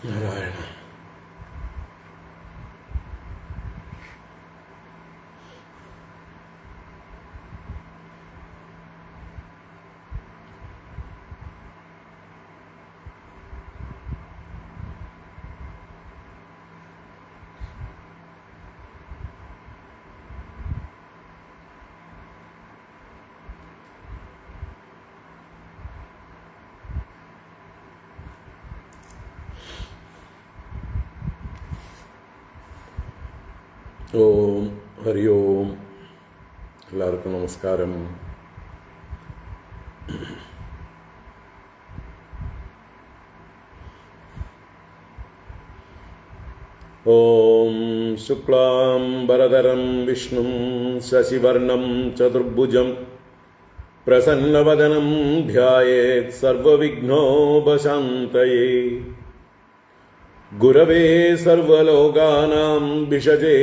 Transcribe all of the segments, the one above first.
നാരായണ. ഓം ഹരി ഓം. എല്ലാവർക്കും നമസ്കാരം. ഓം ശുക്ലാം വരദരം വിഷ്ണും ശശിവർണം ചതുർഭുജം പ്രസന്നവദനം ധ്യായേത് സർവവിഘ്നോപശാന്തയേ. ഗുരവേ സർവലോകാനാം ഭിഷജേ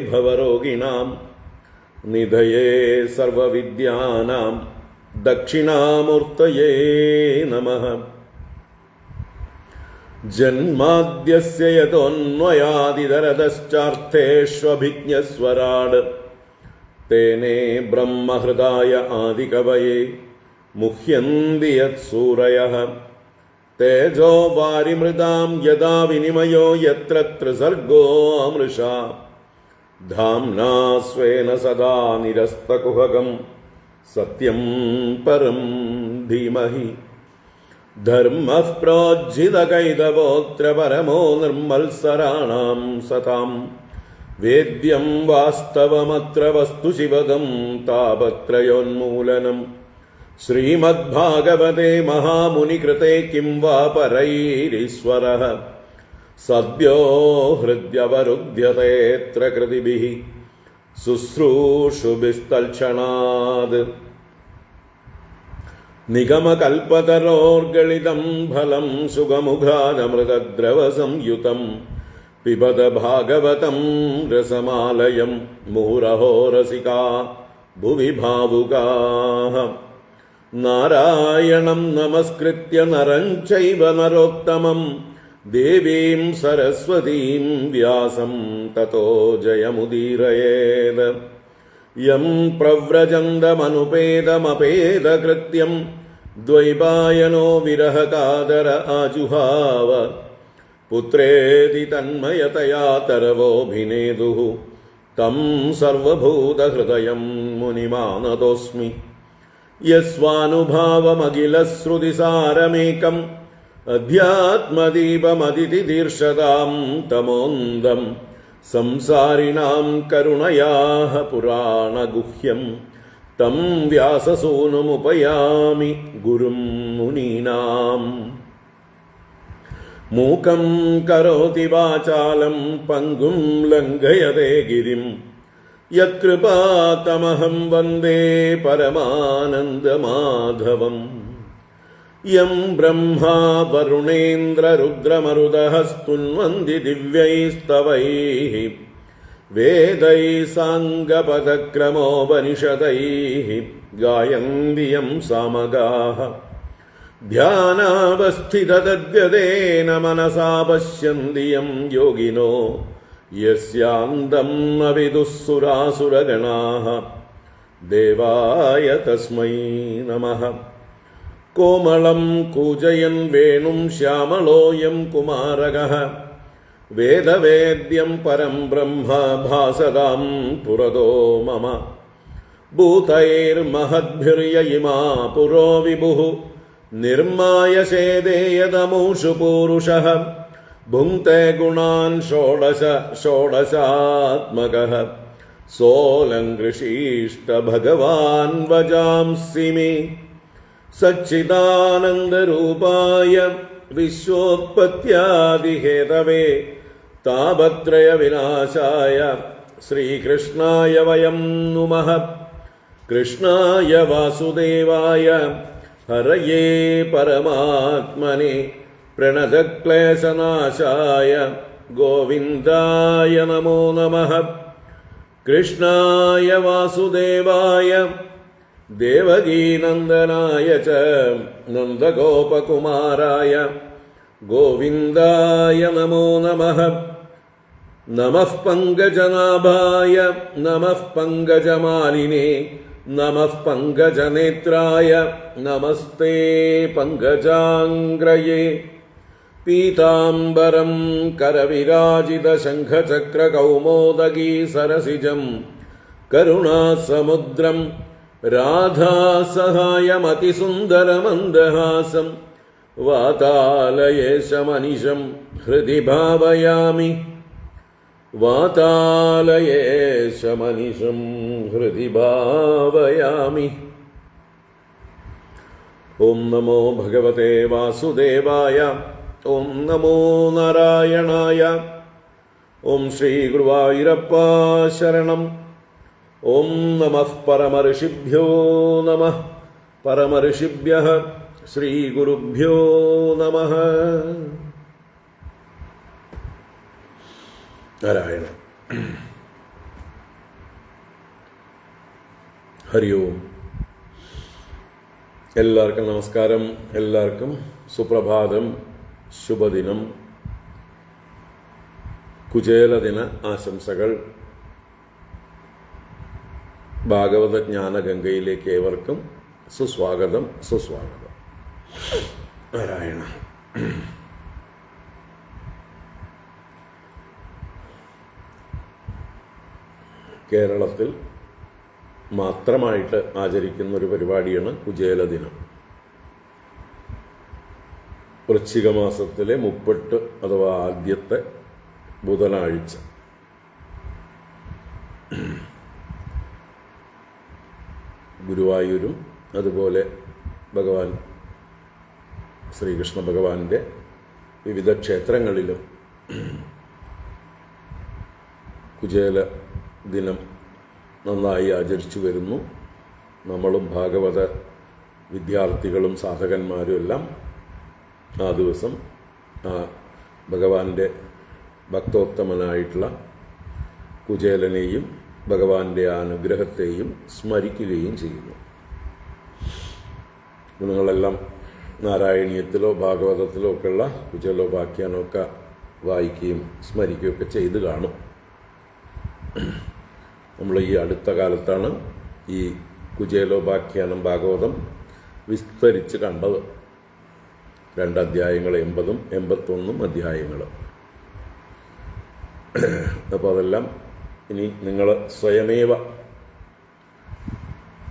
ഭവരോഗിണാം നിധയേ സർവവിദ്യാനാം ദക്ഷിണാമൂർത്തയേ നമഃ. ജന്മാദ്യസ്യ യതോന്വയാദിതരതശ്ചാർത്ഥേഷ്വഭിജ്ഞസ്വരാട് തേനേ ബ്രഹ്മഹൃദായ ആദികവയേ മുഹ്യന്തി യത്സൂരയഃ. തേജോ വാരിമൃതാം യദാ വിനിമയോ യത്ര ത്രിസർഗോ അമൃഷാ ധാംനാ സ്വേന സദാ നിരസ്തകുഹകം സത്യം പരം ധീമഹി. ധർമ്മഃ പ്രോജ്ജിതകൈതവോത്ര പരമോ നിർമ്മത്സരാണാം സതാം. വേദ്യം വാസ്തവമത്ര വസ്തു ശിവദം താപത്രയോന്മൂലനം. ശ്രീമദ്ഭാഗവതേ മഹാമുനികൃതേ കിം വാ പരൈരീശ്വരഃ സദ്യോ ഹൃദ്യവരുധ്യതേത്ര കൃതിഭിഃ ശുശ്രൂഷുഭിസ്തൽക്ഷണാത്. നിഗമകൽപതരോർഗളിതം ഫലം സുഖമുഖാദമൃതദ്രവസംയുതം പിബത ഭാഗവതം രസമാലയം മുഹുരഹോ രസികാ ഭുവി ഭാവുകാഃ. നാരായണം നമസ്കൃത്യ നരം ചൈവ നരോത്തമം ദേവീം സരസ്വതീം വ്യാസം തതോ ജയമുദീരയേത്. യം പ്രവ്രജന്തമനുപേതമപേതകൃത്യം ദ്വൈപായനോ വിരഹകാതര ആജുഹാവ. പുത്രേതി തന്മയതയാ തരവോഭിനേദുഃ തം സർവഭൂതഹൃദയം മുനിമാനതോസ്മി. യസ്വാനുഭാവമഖിലശ്രുതിസാരമേകം അധ്യാത്മദീപമതിതിദീർഷതാം തമോന്തം സംസാരിണാം കരുണയാഃ പുരാണഗുഹ്യം തം വ്യാസസൂനുമുപയാമി ഗുരും മുനീനാം. മൂകം കരോതി വാചാലം പങ്കും ലംഘയതേ ഗിരിം യത്കൃപാതമഹം വന്ദേ പരമാനന്ദമാധവം. യം ബ്രഹ്മാ വരുണേന്ദ്രരുദ്രമരുതഃ സ്തുന്വന്തി ദിവ്യൈസ്തവൈഃ വേദൈः സാംഗപദക്രമോപനിഷദൈഃ ഗായന്തി യം സാമഗാഃ. ധ്യാനാവസ്ഥിതതദ്ഗതേന മനസാ പശ്യന്തി യം യോഗിനോ യസ്യാന്തം ന വിദുഃസുരാസുരഗണാഃ. ദേവായ തസ്മൈ നമഃ. കോമളം കൂജയൻ വേണും ശ്യാമളോയം കുമാരകഃ വേദവേദ്യം പരം ബ്രഹ്മ ഭാസതാം പുരതോ മമ. ഭൂതൈർമഹദ്ഭിർയയിമാ പുരോ വിഭുഃ നിർമായശേദേയതമൂഷു പൂരുഷഃ. ഭുങ്ക്തേ ഗുണാൻ ഷോഡശ ഷോഡശാത്മകഃ സോലങ്കൃഷീഷ്ട ഭഗവാൻ വജാംസി മേ. സച്ചിദാനന്ദരൂപായ വിശ്വോത്പത്യാദിഹേതവേ താപത്രയ വിനാശായ ശ്രീകൃഷ്ണായ വയം നുമഃ. കൃഷ്ണായ വാസുദേവായ ഹരയേ പരമാത്മനെ പ്രണതക്ലേശനാശായ ഗോവിന്ദായ നമോ നമഃ. കൃഷ്ണായ വാസുദേവായ ദേവകീനന്ദനായ ച നന്ദഗോപകുമാരായ ഗോവിന്ദായ നമോ നമഃ. നമഃ പങ്കജനാഭായ നമഃ പങ്കജമാലിനേ നമഃ പങ്കജനേത്രായ നമസ്തേ പങ്കജാംഗ്രയേ. പീതാംബരം കരവിരാജിതശംഖചക്രകൗമോദഗീ സരസിജം കരുണാസമുദ്രം രാധാസഹായമതിസുന്ദരമന്ദഹാസം വാതാലയേശമനിശം ഹൃദി ഭാവയാമി. വാതാലയേശമനിശം ഹൃദി ഭാവയാമി. ഓം നമോ ഭഗവതേ വാസുദേവായ. ഓം നമോ നാരായണായ. ഓം ശ്രീ ഗുരുവായൂരപ്പ ശരണം. ഓം നമഃ പരമർഷിഭ്യോ നമഃ. പരമർഷിഭ്യഃ ശ്രീ ഗുരുഭ്യോ നമഃ. നാരായണ. ഹരി ഓം. എല്ലാവർക്കും നമസ്കാരം. എല്ലാവർക്കും സുപ്രഭാതം, ശുഭദിനം, കുചേലദിന ആശംസകൾ. ഭാഗവത ജ്ഞാനഗംഗയിലേക്ക് ഏവർക്കും സുസ്വാഗതം, സുസ്വാഗതം. നാരായണ. കേരളത്തിൽ മാത്രമായിട്ട് ആചരിക്കുന്ന ഒരു പരിപാടിയാണ് കുചേലദിനം. വൃശ്ചിക മാസത്തിലെ 30 അഥവാ ആദ്യത്തെ ബുധനാഴ്ച. ഗുരുവായൂരും അതുപോലെ ഭഗവാൻ ശ്രീകൃഷ്ണ ഭഗവാന്റെ വിവിധ ക്ഷേത്രങ്ങളിലും കുചേല ദിനം നന്നായി ആചരിച്ചു വരുന്നു. നമ്മളും ഭാഗവത വിദ്യാർത്ഥികളും സാധകന്മാരും എല്ലാം ആ ദിവസം ഭഗവാന്റെ ഭക്തോത്തമനായിട്ടുള്ള കുചേലനെയും ഭഗവാന്റെ അനുഗ്രഹത്തെയും സ്മരിക്കുകയും ചെയ്യുന്നു. നിങ്ങളെല്ലാം നാരായണീയത്തിലോ ഭാഗവതത്തിലോ ഒക്കെയുള്ള കുചേലോപാഖ്യാനമൊക്കെ വായിക്കുകയും സ്മരിക്കുകയൊക്കെ ചെയ്ത് കാണും. നമ്മൾ ഈ അടുത്ത കാലത്താണ് ഈ കുചേലോപാഖ്യാനം ഭാഗവതം വിസ്തരിച്ച് കണ്ടത്. 2 അധ്യായങ്ങൾ, 80ഉം 81ഉം അധ്യായങ്ങൾ. അപ്പോൾ അതെല്ലാം ഇനി നിങ്ങൾ സ്വയമേവ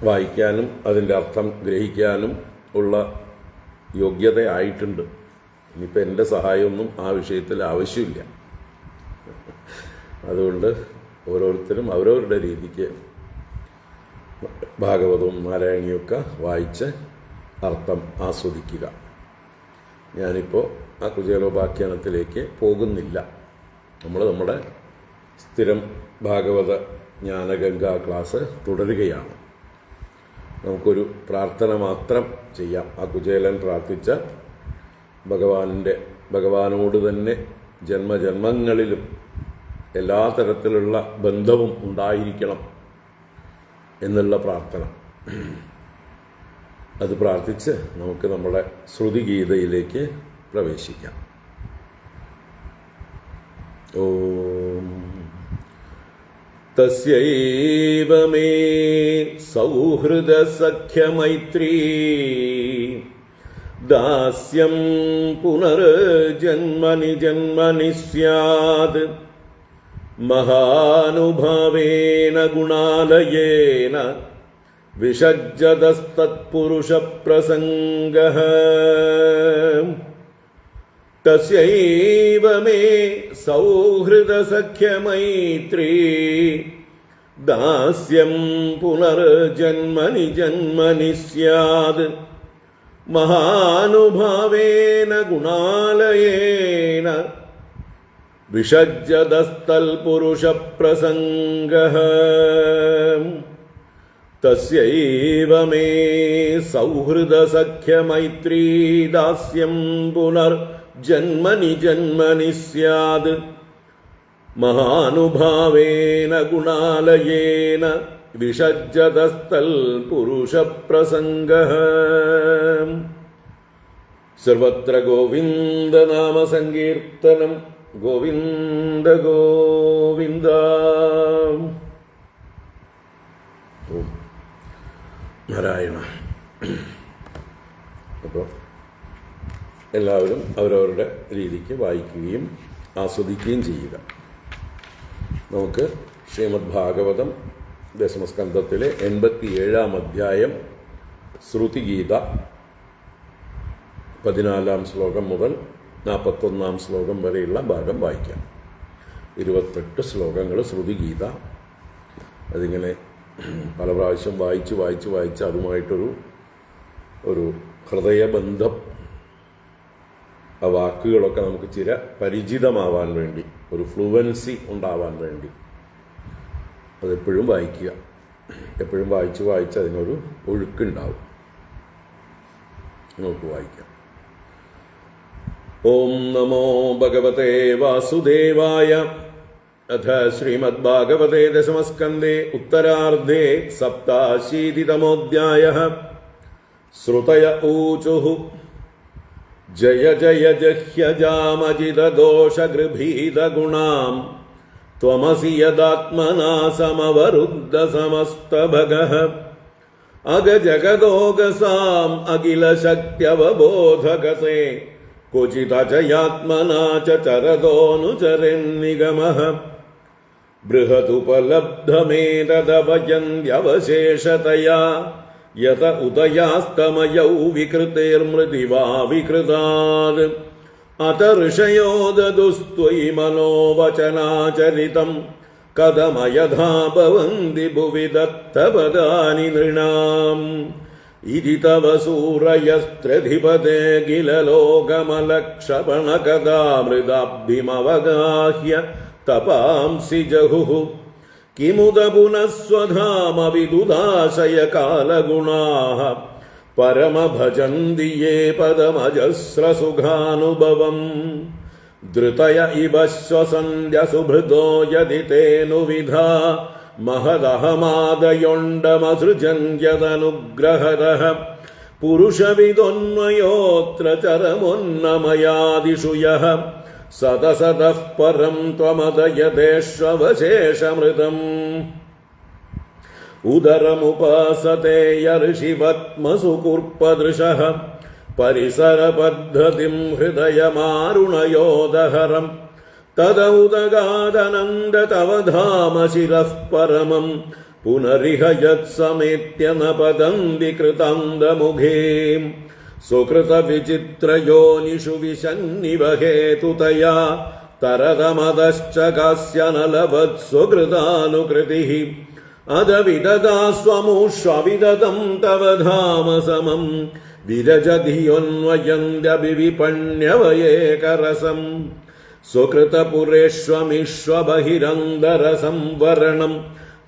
വായിക്കാനും അതിൻ്റെ അർത്ഥം ഗ്രഹിക്കാനും ഉള്ള യോഗ്യത ആയിട്ടുണ്ട്. ഇനിയിപ്പോൾ എൻ്റെ സഹായമൊന്നും ആ വിഷയത്തിൽ ആവശ്യമില്ല. അതുകൊണ്ട് ഓരോരുത്തരും അവരവരുടെ രീതിക്ക് ഭാഗവതവും നാരായണിയൊക്കെ വായിച്ച് അർത്ഥം ആസ്വദിക്കുക. ഞാനിപ്പോൾ ആ കുചേലോപാഖ്യാനത്തിലേക്ക് പോകുന്നില്ല. നമ്മൾ നമ്മുടെ സ്ഥിരം ഭാഗവത ജ്ഞാനഗംഗാ ക്ലാസ് തുടരുകയാണ്. നമുക്കൊരു പ്രാർത്ഥന മാത്രം ചെയ്യാം. ആ കുചേലൻ പ്രാർത്ഥിച്ച ഭഗവാനോട് തന്നെ ജന്മജന്മങ്ങളിലും എല്ലാ തരത്തിലുള്ള ബന്ധവും ഉണ്ടായിരിക്കണം എന്നുള്ള പ്രാർത്ഥന. അത് പ്രാർത്ഥിച്ച് നമുക്ക് നമ്മുടെ ശ്രുതിഗീതയിലേക്ക് പ്രവേശിക്കാം. ഓം തസ്യൈവ മേ സൗഹൃദസഖ്യമൈത്രീ ദാസ്യം പുനർജന്മനി ജന്മനി സ്യാത് മഹാനുഭാവേന ഗുണാലയേന വിഷജ്ജതസ്തത്പുരുഷപ്രസംഗഃ. തസ്യൈവ മേ സൗഹൃദസഖ്യമൈത്രീ ദാസ്യം പുനർജന്മനി ജന്മനി സ്യാത് മഹാനുഭാവേന ഗുണാലയേന വിഷജ്ജതസ്തൽപുരുഷപ്രസംഗഃ. തസ്യൈവ മേ സൗഹൃദസഖ്യമൈത്രീ ദാസ്യം പുനർജന്മനി ജന്മനി സ്യാത് മഹാനുഭാവേന ഗുണാലയേന വിഷജ്ജതസ്തൽപുരുഷപ്രസംഗഃ. സർവത്ര ഗോവിന്ദനാമസങ്കീർത്തനം. ഗോവിന്ദ ഗോവിന്ദ. ഓം നാരായണ. അപ്പോൾ എല്ലാവരും അവരവരുടെ രീതിക്ക് വായിക്കുകയും ആസ്വദിക്കുകയും ചെയ്യുക. നമുക്ക് ശ്രീമദ് ഭാഗവതം ദശമസ്കന്ധത്തിലെ 87-ാം അധ്യായം ശ്രുതിഗീത 14-ാം ശ്ലോകം മുതൽ 41-ാം ശ്ലോകം വരെയുള്ള ഭാഗം വായിക്കാം. 28 ശ്ലോകങ്ങൾ ശ്രുതിഗീത. അതിങ്ങനെ പല പ്രാവശ്യം വായിച്ച് അതുമായിട്ടൊരു ഹൃദയബന്ധം, ആ വാക്കുകളൊക്കെ നമുക്ക് ചില പരിചിതമാവാൻ വേണ്ടി, ഒരു ഫ്ലുവൻസി ഉണ്ടാവാൻ വേണ്ടി അതെപ്പോഴും വായിക്കുക. എപ്പോഴും വായിച്ച് അതിനൊരു ഒഴുക്കുണ്ടാവും. നമുക്ക് വായിക്കാം. ഓം നമോ ഭഗവതേ വാസുദേവായ. അഥ ശ്രീമദ് ഭാഗവതേ ദശമസ്കന്ധേ ഉത്തരാർദ്ധേ 87-തമോऽധ്യായഃ. ശ്രുതയ ഊചുഃ ജയ ജയ ജഹ്യജാമജിതദോഷഗൃഭീതഗുണാം ത്വമസി യദാത്മനാ സമവരുദ്ധ സമസ്തഭഗഃ അഗജഗദോഗസാം അഖിലശക്ത്യവബോധഗതേ ക്വചിദജയാത്മനാ ചരതോനുചരന്നിഗമഃ ബൃഹതുപലബ്ധമേതദഭജന്ത്യവശേഷതയാ യത ഉദയാസ്തമയൗ വികൃതേർമൃതിവാ വികൃതാത് അത ഋഷയോ ദദുസ്ത്വയി മനോവചനാചരിതം കഥമയഥാ ഭവന്തി ഭുവി ദത്തപദാനി നൃണാം ഇതി തവ സൂരയസ്ത്രധിപതേ കില ലോകമലക്ഷപണകഥാമൃതാബ്ധിമവഗാഹ്യ തപാംസി ജഹുഃ കിമുദ പുനഃസ്വധാമവിദുദാശയ കാലഗുണാഃ പരമഭജന്തി യേ പദമജസ്രസുഖാനുഭവം ധൃതയ ഇവ ശ്വസന്ധ്യസുഭൃതോ യദി തേനുവിധാ മഹദഹമാദയൊണ്ടമസൃജന്യതനുഗ്രഹതഃ പുരുഷവിദോന്മയോത്ര ചരമോന്നമയാദിഷു യഃ സദസതഃ പരം ത്വമദയതേഷ്വവശേഷമൃതം ഉദരമുപാസത്തെ യർഷിവത്മസു കുർപ്പദൃശഃ പരിസരപദ്ധതിം ഹൃദയമാരുണയോദഹരം തദൗദഗാദനന്ദ തവ ധാമ ശിരഃ പരമം പുനരിഹ യത്സമേത്യ ന പതന്തി കൃതാന്തമുഖേ സുകൃതവിചിത്രയോനിഷു വിശന്നിവ ഹേതുതയാ തരതമതശ്ച കാസ്യനലവത്സ്വകൃതാനുകൃതിഃ അദവിദദാസ്വമുഷ്വവിദദം തവ ധാമ സമം വിരജധിയൊന്വയന്ത്യഭിവിപണ്യവയേകരസം സ്വകൃതപുരേഷ്വമിഷ്വബഹിരന്തരസംവരണം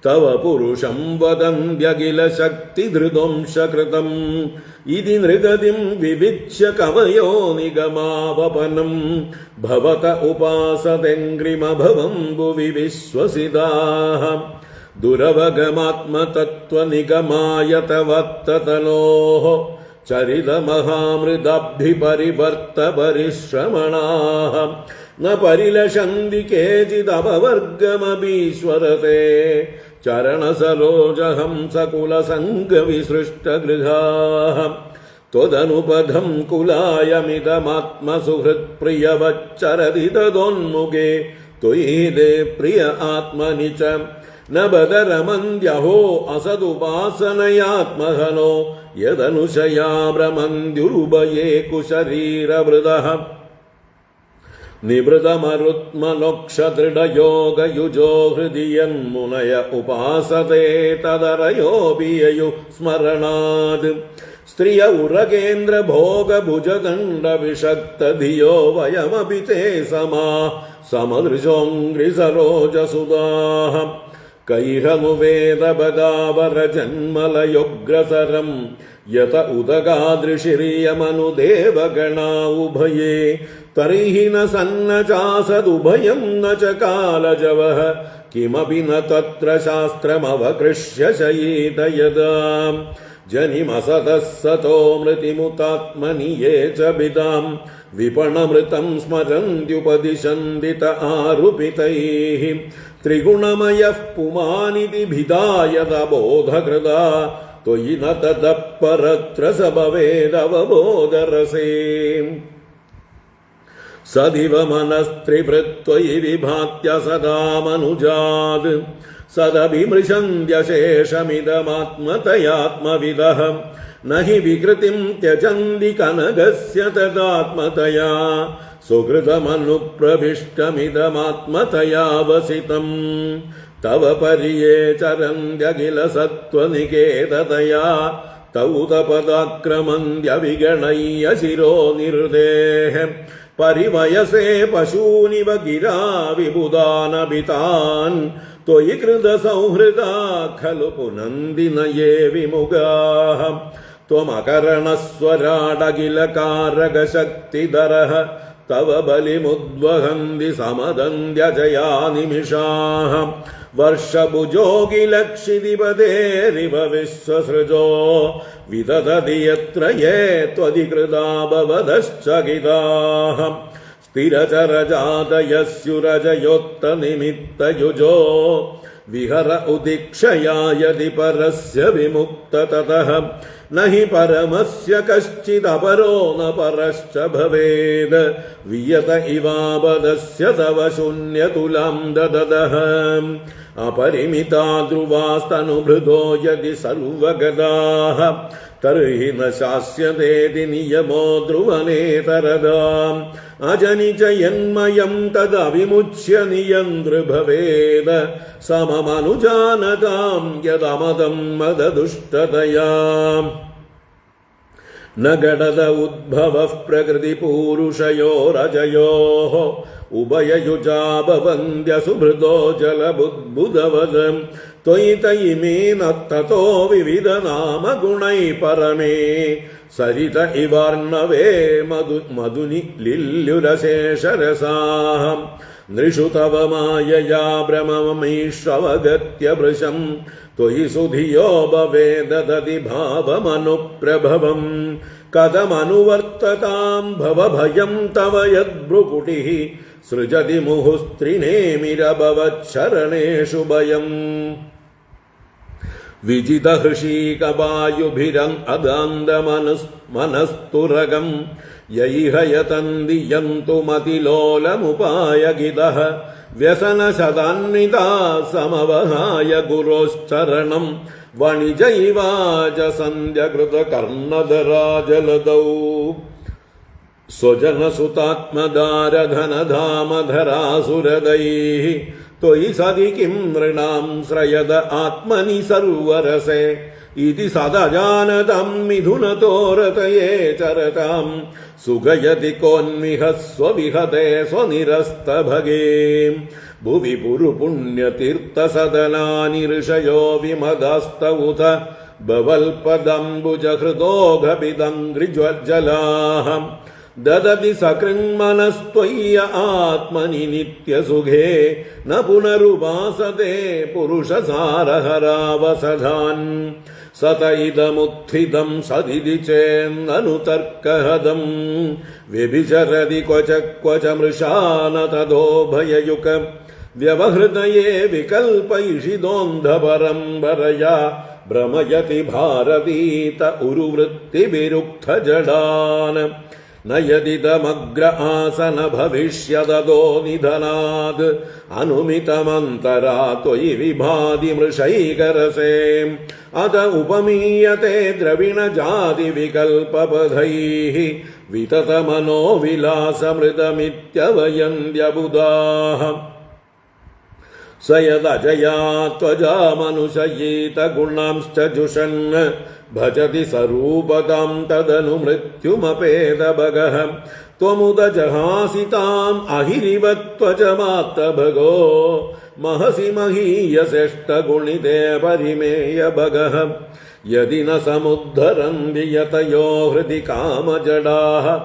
തവ പുരുഷം വദന്ത്യഖില ശക്തിധൃദംശകൃതം ഇതി നൃഗതിം വിവിച്യ കവയോ നിഗമാവപനം ഭവത ഉപാസതെങ്ക്രിമഭവം ഭുവി വിശ്വസിതാഃ ദുരവഗമാത്മതത്വനിഗമായ തവത്തതനോഃ ചരിതമഹാമൃതാബ്ധിപരിവർത്ത പരിശ്രമണാഃ ന പരിലഷന്തി കേചിദപവർഗമഭീശ്വരത്തെ ചരണസരോജഹംസകുലസംഗവിസൃഷ്ടഗൃഹാഃ ത്വദനുപഥം കുലായമിദമാത്മസുഹൃത്പ്രിയവച്ചരതി തദോന്മുഖേ ത്വയി ദേ പ്രിയ ആത്മനി ച ന ബദരമന്ദ്യഹോ അസദുപാസനയാത്മഹനോ യദനുശയാ ഭ്രമന്ത്യുരുഭയേ കുശരീരവൃതഃ നിവൃതമരുത്മനോക്ഷദൃഢയോഗയുജോ ഹൃദി യന്മുനയ ഉപാസത്തെ തദരയോപിയയു സ്മരണാത് സ്ത്രിയ ഉരകേന്ദ്ര ഭോഗഭുജദണ്ഡ വിഷക്തധിയോ വയമപി തേ സമദൃശോംഗ്രിസരോജസുതാഃ കൈഹമുവേദപദാവരജന്മലയോഗ്രസരം യത ഉദഗാദൃശിരിയമനുദേവഗണാ ഉഭയേ തർഹി ന സന്നചാസദുഭയം ന ച കാലജവഃ കിമപി ന തത്ര ശാസ്ത്രമവകൃഷ്യ ശയീത യദാ ജനിമസതഃ സതോ മൃതിമുതാത്മനി യേ ച വിദാം വിപണമൃതം സ്മരന്ത്യുപദിശന്തി ത ആരുപിതൈഃ ത്രിഗുണമയഃ പുമാനിതി ഭിദായത ബോധകൃതാ ത്വയി ന തതഃ പരത്ര സ ഭവേദവബോധരസേ സദിവ മനസ്ത്രിഭൃത്വയി വിഭാത്യ സദാ മനുജാത് സദഭിമൃശന്ത്യശേഷമിദമാത്മതയാത്മവിദഃ നഹി വികൃതിം ത്യജന്തി കനകസ്യ തദാത്മതയാ സുഹൃതമനുപ്രവിഷ്ടമിദമാത്മതയാ വസിതം തവ പരിയേ ചരന്ത്യഖില സത്വനികേതതയാ തൗ തപദാക്രമന്ത്യവിഗണയ്യ ശിരോ നിർദേഹ പരിവയസേ പശൂനിവ ഗിരാ വിബുധാനഭിതാൻ ത്വയി കൃത സൗഹൃദാ ഖലു പുനന്തി നയേ വിമുഖാഃ ത്വമകരണസ്വരാടഖില കാരകശക്തിധരഃ തവ ബലിമുദ്വഹന്തി സമദന്ത്യജയാ നിമിഷാഃ വർഷഭുജോകിലക്ഷിതിപതേരിവ വിശ്വസൃജോ വിദധതി യത്ര യേ ത്വധികൃതാ ഭവദശ്ചകിതാഃ സ്ഥിരചരജാതയസ്യുരജയോക്തനിമിത്തയുജോ വിഹര ഉദിക്ഷയാ യദി പരസ്യ വിമുക്ത തതഃ നഹി പരമസ്യ കശ്ചിദപരോ ന പരശ്ച ഭവേദ് വിയത ഇവാപദസ്യ തവ ശൂന്യതുലാം ദദദഃ അപരിമിതാ ധ്രുവാസ്തനുഭൃതോ യദി സർവഗദാഃ തർഹി ന ശാസ്യതേതി നിയമോ ധ്രുവനേതരദാം അജനിജയന്മയം തദവിമുച്യ നിയന്ത്രഭവേദ് സമമനുജാനതാം യദമദം മദദുഷ്ടതയാം ന ഗടദ ഉദ്ഭവഃ പ്രകൃതി പൂരുഷയോരജയോഃ ഉഭയയുജാ ഭവന്ത്യ സുഹൃദോ ജലബുദ്ബുദവദ് ത്വയി തയിമേന തതോ വിവിധ നാമ ഗുണൈ പരമേ സരിത ഇവാർണവേ മധുനി ലില്യുരശേഷരസാഃ നൃഷു തവ മായയാ ഭ്രമമീശ്വവഗത്യ ഭൃശം ത്വയി സുധിയോ ഭവേദദതി ഭാവമനുപ്രഭവം കഥമനുവർത്തതാം ഭവഭയം തവ യദ്ഭ്രുകുടിഃ സൃജതി മുഹുസ്ത്രിനേമിരഭവച്ഛരണേഷു ഭയം വിജിതഹൃഷീകവായുഭിരം അദാന്തമനസ്തുരകം യൈഹയതന്തി യന്തു മതിലോലമുപായഗിതഃ വ്യസനശതാന്വിതാ സമവഹായ ഗുരോശ്ചരണം വണിജൈവാജ സന്ധ്യകൃതകർണധരാജലദൗ സ്വജനസുതാത്മദാരധനധാമധരാസുരദൈഃ ത്വയി സതി കിം നൃണാം ശ്രയത ആത്മനി സർവരസേ ഇതി സദജാനതം മിഥുനതോരതയേ ചരതാം സുഖയതി കോന്മിഹ സ്വവിഹതേ സ്വനിരസ്തഭഗേ ഭുവി പുരുപുണ്യതീർത്ഥസദനാനി ഋഷയോ വിമദാസ്തൗത ഭവൽപദംബുജഹൃദോഘപിതംഗ്രിജ്വജ്ജലാഃ ദദതി സകൃന്മനസ്ത്വയ്യ ആത്മനി നിത്യസുഖേ ന പുനരുപാസതേ പുരുഷസാരഹരാവസധാൻ സത ഇദമുത്ഥിതം സദിതി ചേന്നനുതർക്കഹദം വ്യഭിചരതി ക്വച ക്വച മൃഷാന തദോ ഭയയുക വ്യവഹൃതയേ വികൽപൈഷിതോന്ധപരംബരയാ ഭ്രമയതി ഭാരതീത ഉരുവൃത്തിവിരുക്തജഡാൻ നയതിദമഗ്ര ആസന ഭവിഷ്യതോ നിധനാത് അനുമിതമന്തരാ ത്വയി വിഭാതി മൃഷൈകരസേ അത ഉപമീയത്തെ ദ്രവിണജാതി വികൽപപഥൈഃ വിതതമനോ വിലാസമൃതമിത്യവയന്ത്യബുധാഃ स यदजया त्वजा मनुष्ययेत गुणांश्च जुषन् भजति सरूपतां तदनु मृत्युमपेदभगः त्वमुदजहासि ताम् अहिरिव त्वजमात्तभगो महसि महीयसेष्टगुणिते परिमेयभगः यदि न समुद्धरन्ति यतयो हृदि कामजडाः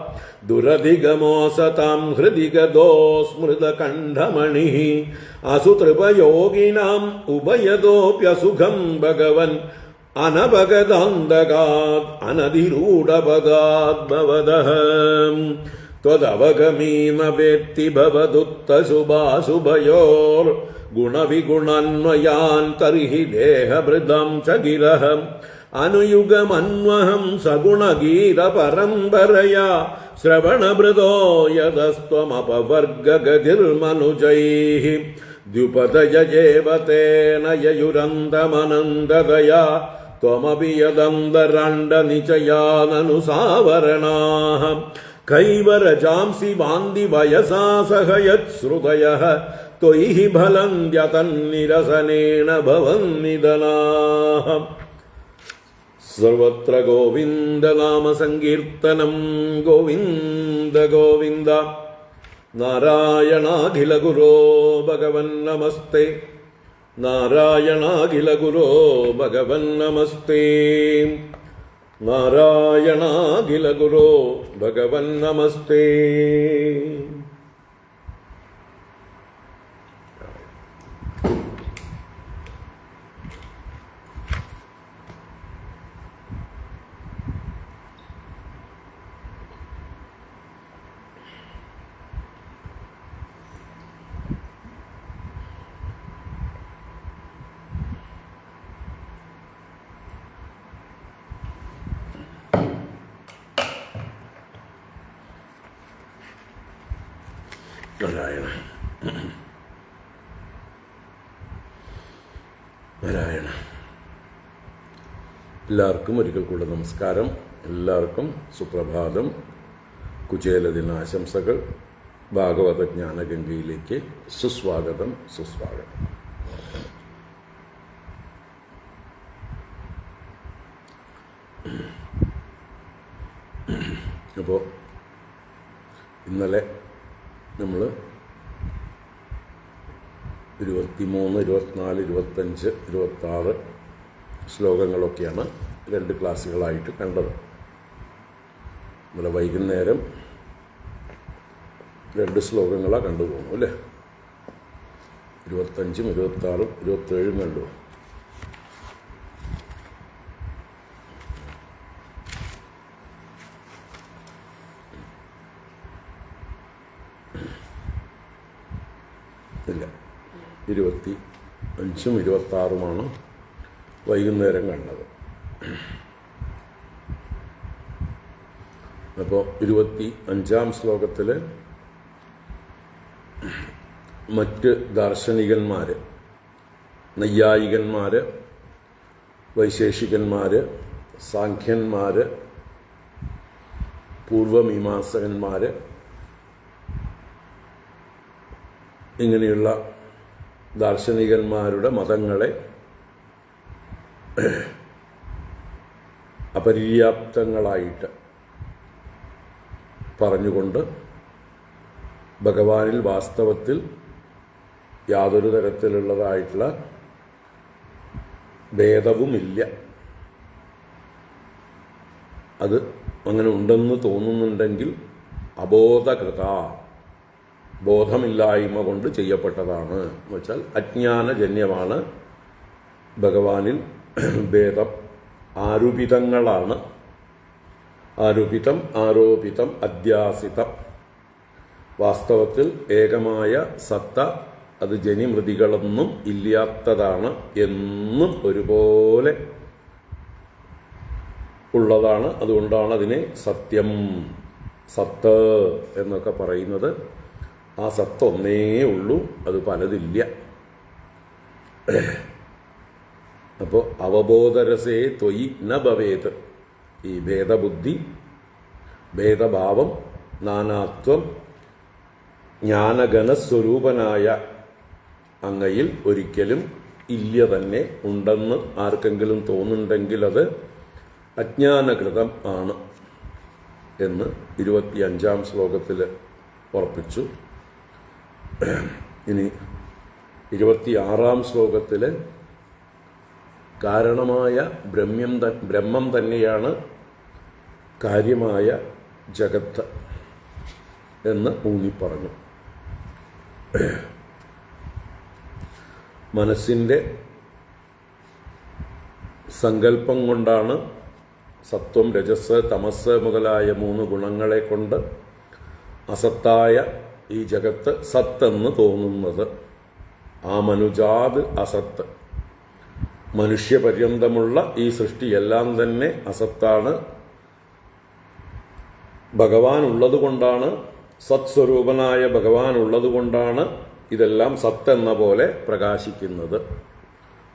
दुरधिगमो सतां हृदि गदो स्मृतकण्ठमणिः असुतृपयोगिनाम् उभयतोऽप्यसुखं भगवन् അനപഗതാന്തകാത് അനധിരൂഢപദാത്മവദഃ ത്വദവഗമീന വേത്തി ഭവദുത്തശുഭാശുഭയോർ ഗുണവിഗുണന്വയാൻ തർഹി ദേഹഭൃതം ച ഗിരഃ അനുയുഗമന്വഹം സഗുണഗീതപരമ്പരയാ ശ്രവണഭൃതോ യതസ്ത്വമപവർഗഗതിർമനുജൈഃ ദ്യുപദയജേവ തേന യയുരന്തമനന്തതയാ ത്വമപി യദന്തരണ്ഡനിചയാനനുസാവരണാഃ കൈവരജാംസി വാന്തി വയസാ സഹയത്ശ്രുതയഃ ത്വയി ഹി ഫലന്ത്യതന്നിരസനേന ഭവന്നിദനാഃ. സർവത്ര ഗോവിന്ദനാമസങ്കീർത്തനം. ഗോവിന്ദ ഗോവിന്ദ. നാരായണാഖില ഗുരോ ഭഗവൻ നമസ്തേ. നാരായണാഖില ഗുരോ ഭഗവൻ നമസ്തേ. നാരായണാഖില ഗുരോ ഭഗവൻ നമസ്തേ. നാരായണ നാരായണ. എല്ലാവർക്കും ഒരിക്കൽ കൂടെ നമസ്കാരം. എല്ലാവർക്കും സുപ്രഭാതം. കുചേലദിനാശംസകൾ. ഭാഗവത ജ്ഞാനഗംഗയിലേക്ക് സുസ്വാഗതം. സുസ്വാഗതം. അപ്പോൾ ഇന്നലെ നമ്മൾ 23, 24, 25, 26 ശ്ലോകങ്ങളൊക്കെയാണ് 2 ക്ലാസ്സുകളായിട്ട് കണ്ടത്. ഇന്നലെ വൈകുന്നേരം 2 ശ്ലോകങ്ങളാണ് കണ്ടു പോകുന്നു അല്ലേ? 25, 26, 27 കണ്ടു. ഇല്ല, 25, 26 വൈകുന്നേരം കണ്ടത്. അപ്പോൾ 25-ാം ശ്ലോകത്തിൽ മറ്റ് ദാർശനികന്മാർ, നൈയായികന്മാർ, വൈശേഷികന്മാർ, സാഖ്യന്മാർ, പൂർവമീമാംസകന്മാർ, ഇങ്ങനെയുള്ള ദാർശനികന്മാരുടെ മതങ്ങളെ അപര്യാപ്തങ്ങളായിട്ട് പറഞ്ഞുകൊണ്ട് ഭഗവാനിൽ വാസ്തവത്തിൽ യാതൊരു തരത്തിലുള്ളതായിട്ടുള്ള ഭേദവുമില്ല, അത് അങ്ങനെ ഉണ്ടെന്ന് തോന്നുന്നുണ്ടെങ്കിൽ അബോധകൃത, ബോധമില്ലായ്മ കൊണ്ട് ചെയ്യപ്പെട്ടതാണ് എന്ന് വെച്ചാൽ അജ്ഞാനജന്യമാണ്. ഭഗവാനിൽ ഭേദം ആരോപിതങ്ങളാണ്. ആരോപിതം, ആരോപിതം, അധ്യാസിതം. വാസ്തവത്തിൽ ഏകമായ സത്ത, അത് ജനിമൃതികളൊന്നും ഇല്ലാത്തതാണ്, എന്നും ഒരുപോലെ ഉള്ളതാണ്. അതുകൊണ്ടാണ് അതിനെ സത്യം, സത്ത് എന്നൊക്കെ പറയുന്നത്. ആ സത്ത് ഒന്നേ ഉള്ളൂ, അത് പലതില്ല. അപ്പോൾ അവബോധരസേ ത്വയി ന ഭവേത്. ഈ ഭേദബുദ്ധി, ഭേദഭാവം, നാനാത്വം ജ്ഞാനഗണസ്വരൂപനായ അങ്ങയിൽ ഒരിക്കലും ഇല്ല തന്നെ. ഉണ്ടെന്ന് ആർക്കെങ്കിലും തോന്നുന്നുണ്ടെങ്കിൽ അത് അജ്ഞാനകൃതം ആണ് എന്ന് 25-ാം ശ്ലോകത്തിൽ ഉറപ്പിച്ചു. ഇനി 26-ാം ശ്ലോകത്തിൽ കാരണമായ ബ്രഹ്മം തന്നെയാണ് കാര്യമായ ജഗത്ത് എന്ന് ഊന്നിപ്പറഞ്ഞു. മനസ്സിൻ്റെ സങ്കല്പം കൊണ്ടാണ് സത്വം, രജസ്, തമസ് മുതലായ 3 ഗുണങ്ങളെ കൊണ്ട് അസത്തായ ഈ ജഗത്ത് സത്തെന്ന് തോന്നുന്നത്. ആ മനുജാത് അസത്ത്. മനുഷ്യപര്യന്തമുള്ള ഈ സൃഷ്ടിയെല്ലാം തന്നെ അസത്താണ്. ഭഗവാൻ ഉള്ളതുകൊണ്ടാണ്, സത്സ്വരൂപനായ ഭഗവാൻ ഉള്ളതുകൊണ്ടാണ് ഇതെല്ലാം സത്തെന്ന പോലെ പ്രകാശിക്കുന്നത്.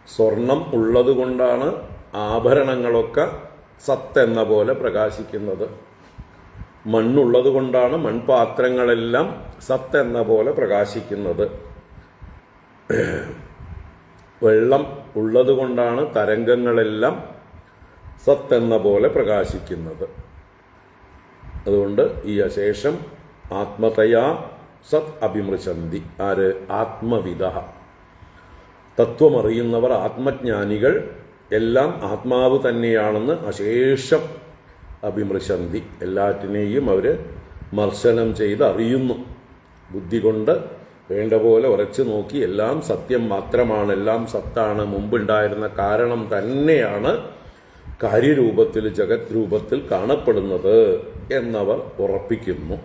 സ്വർണം ഉള്ളതുകൊണ്ടാണ് ആഭരണങ്ങളൊക്കെ സത്തെന്ന പോലെ പ്രകാശിക്കുന്നത്. മണ്ണുള്ളത് കൊണ്ടാണ് മൺപാത്രങ്ങളെല്ലാം സത്തെന്ന പോലെ പ്രകാശിക്കുന്നത്. വെള്ളം ഉള്ളത് കൊണ്ടാണ് തരംഗങ്ങളെല്ലാം സത്തെന്ന പോലെ പ്രകാശിക്കുന്നത്. അതുകൊണ്ട് ഈ അശേഷം ആത്മതയാ സത് അഭിമൃശന്തി. ആര്? ആത്മവിദ. തത്വമറിയുന്നവർ, ആത്മജ്ഞാനികൾ എല്ലാം ആത്മാവ് തന്നെയാണെന്ന് അശേഷം അഭിമൃശന്തി. എല്ലാറ്റിനെയും അവർ മർശനം ചെയ്ത് അറിയുന്നു. ബുദ്ധി കൊണ്ട് വേണ്ട പോലെ ഉറച്ചു നോക്കി എല്ലാം സത്യം മാത്രമാണ്, എല്ലാം സത്താണ്, മുമ്പുണ്ടായിരുന്ന കാരണം തന്നെയാണ് കാര്യരൂപത്തിൽ, ജഗത് രൂപത്തിൽ കാണപ്പെടുന്നത് എന്നവർ ഉറപ്പിക്കുന്നു.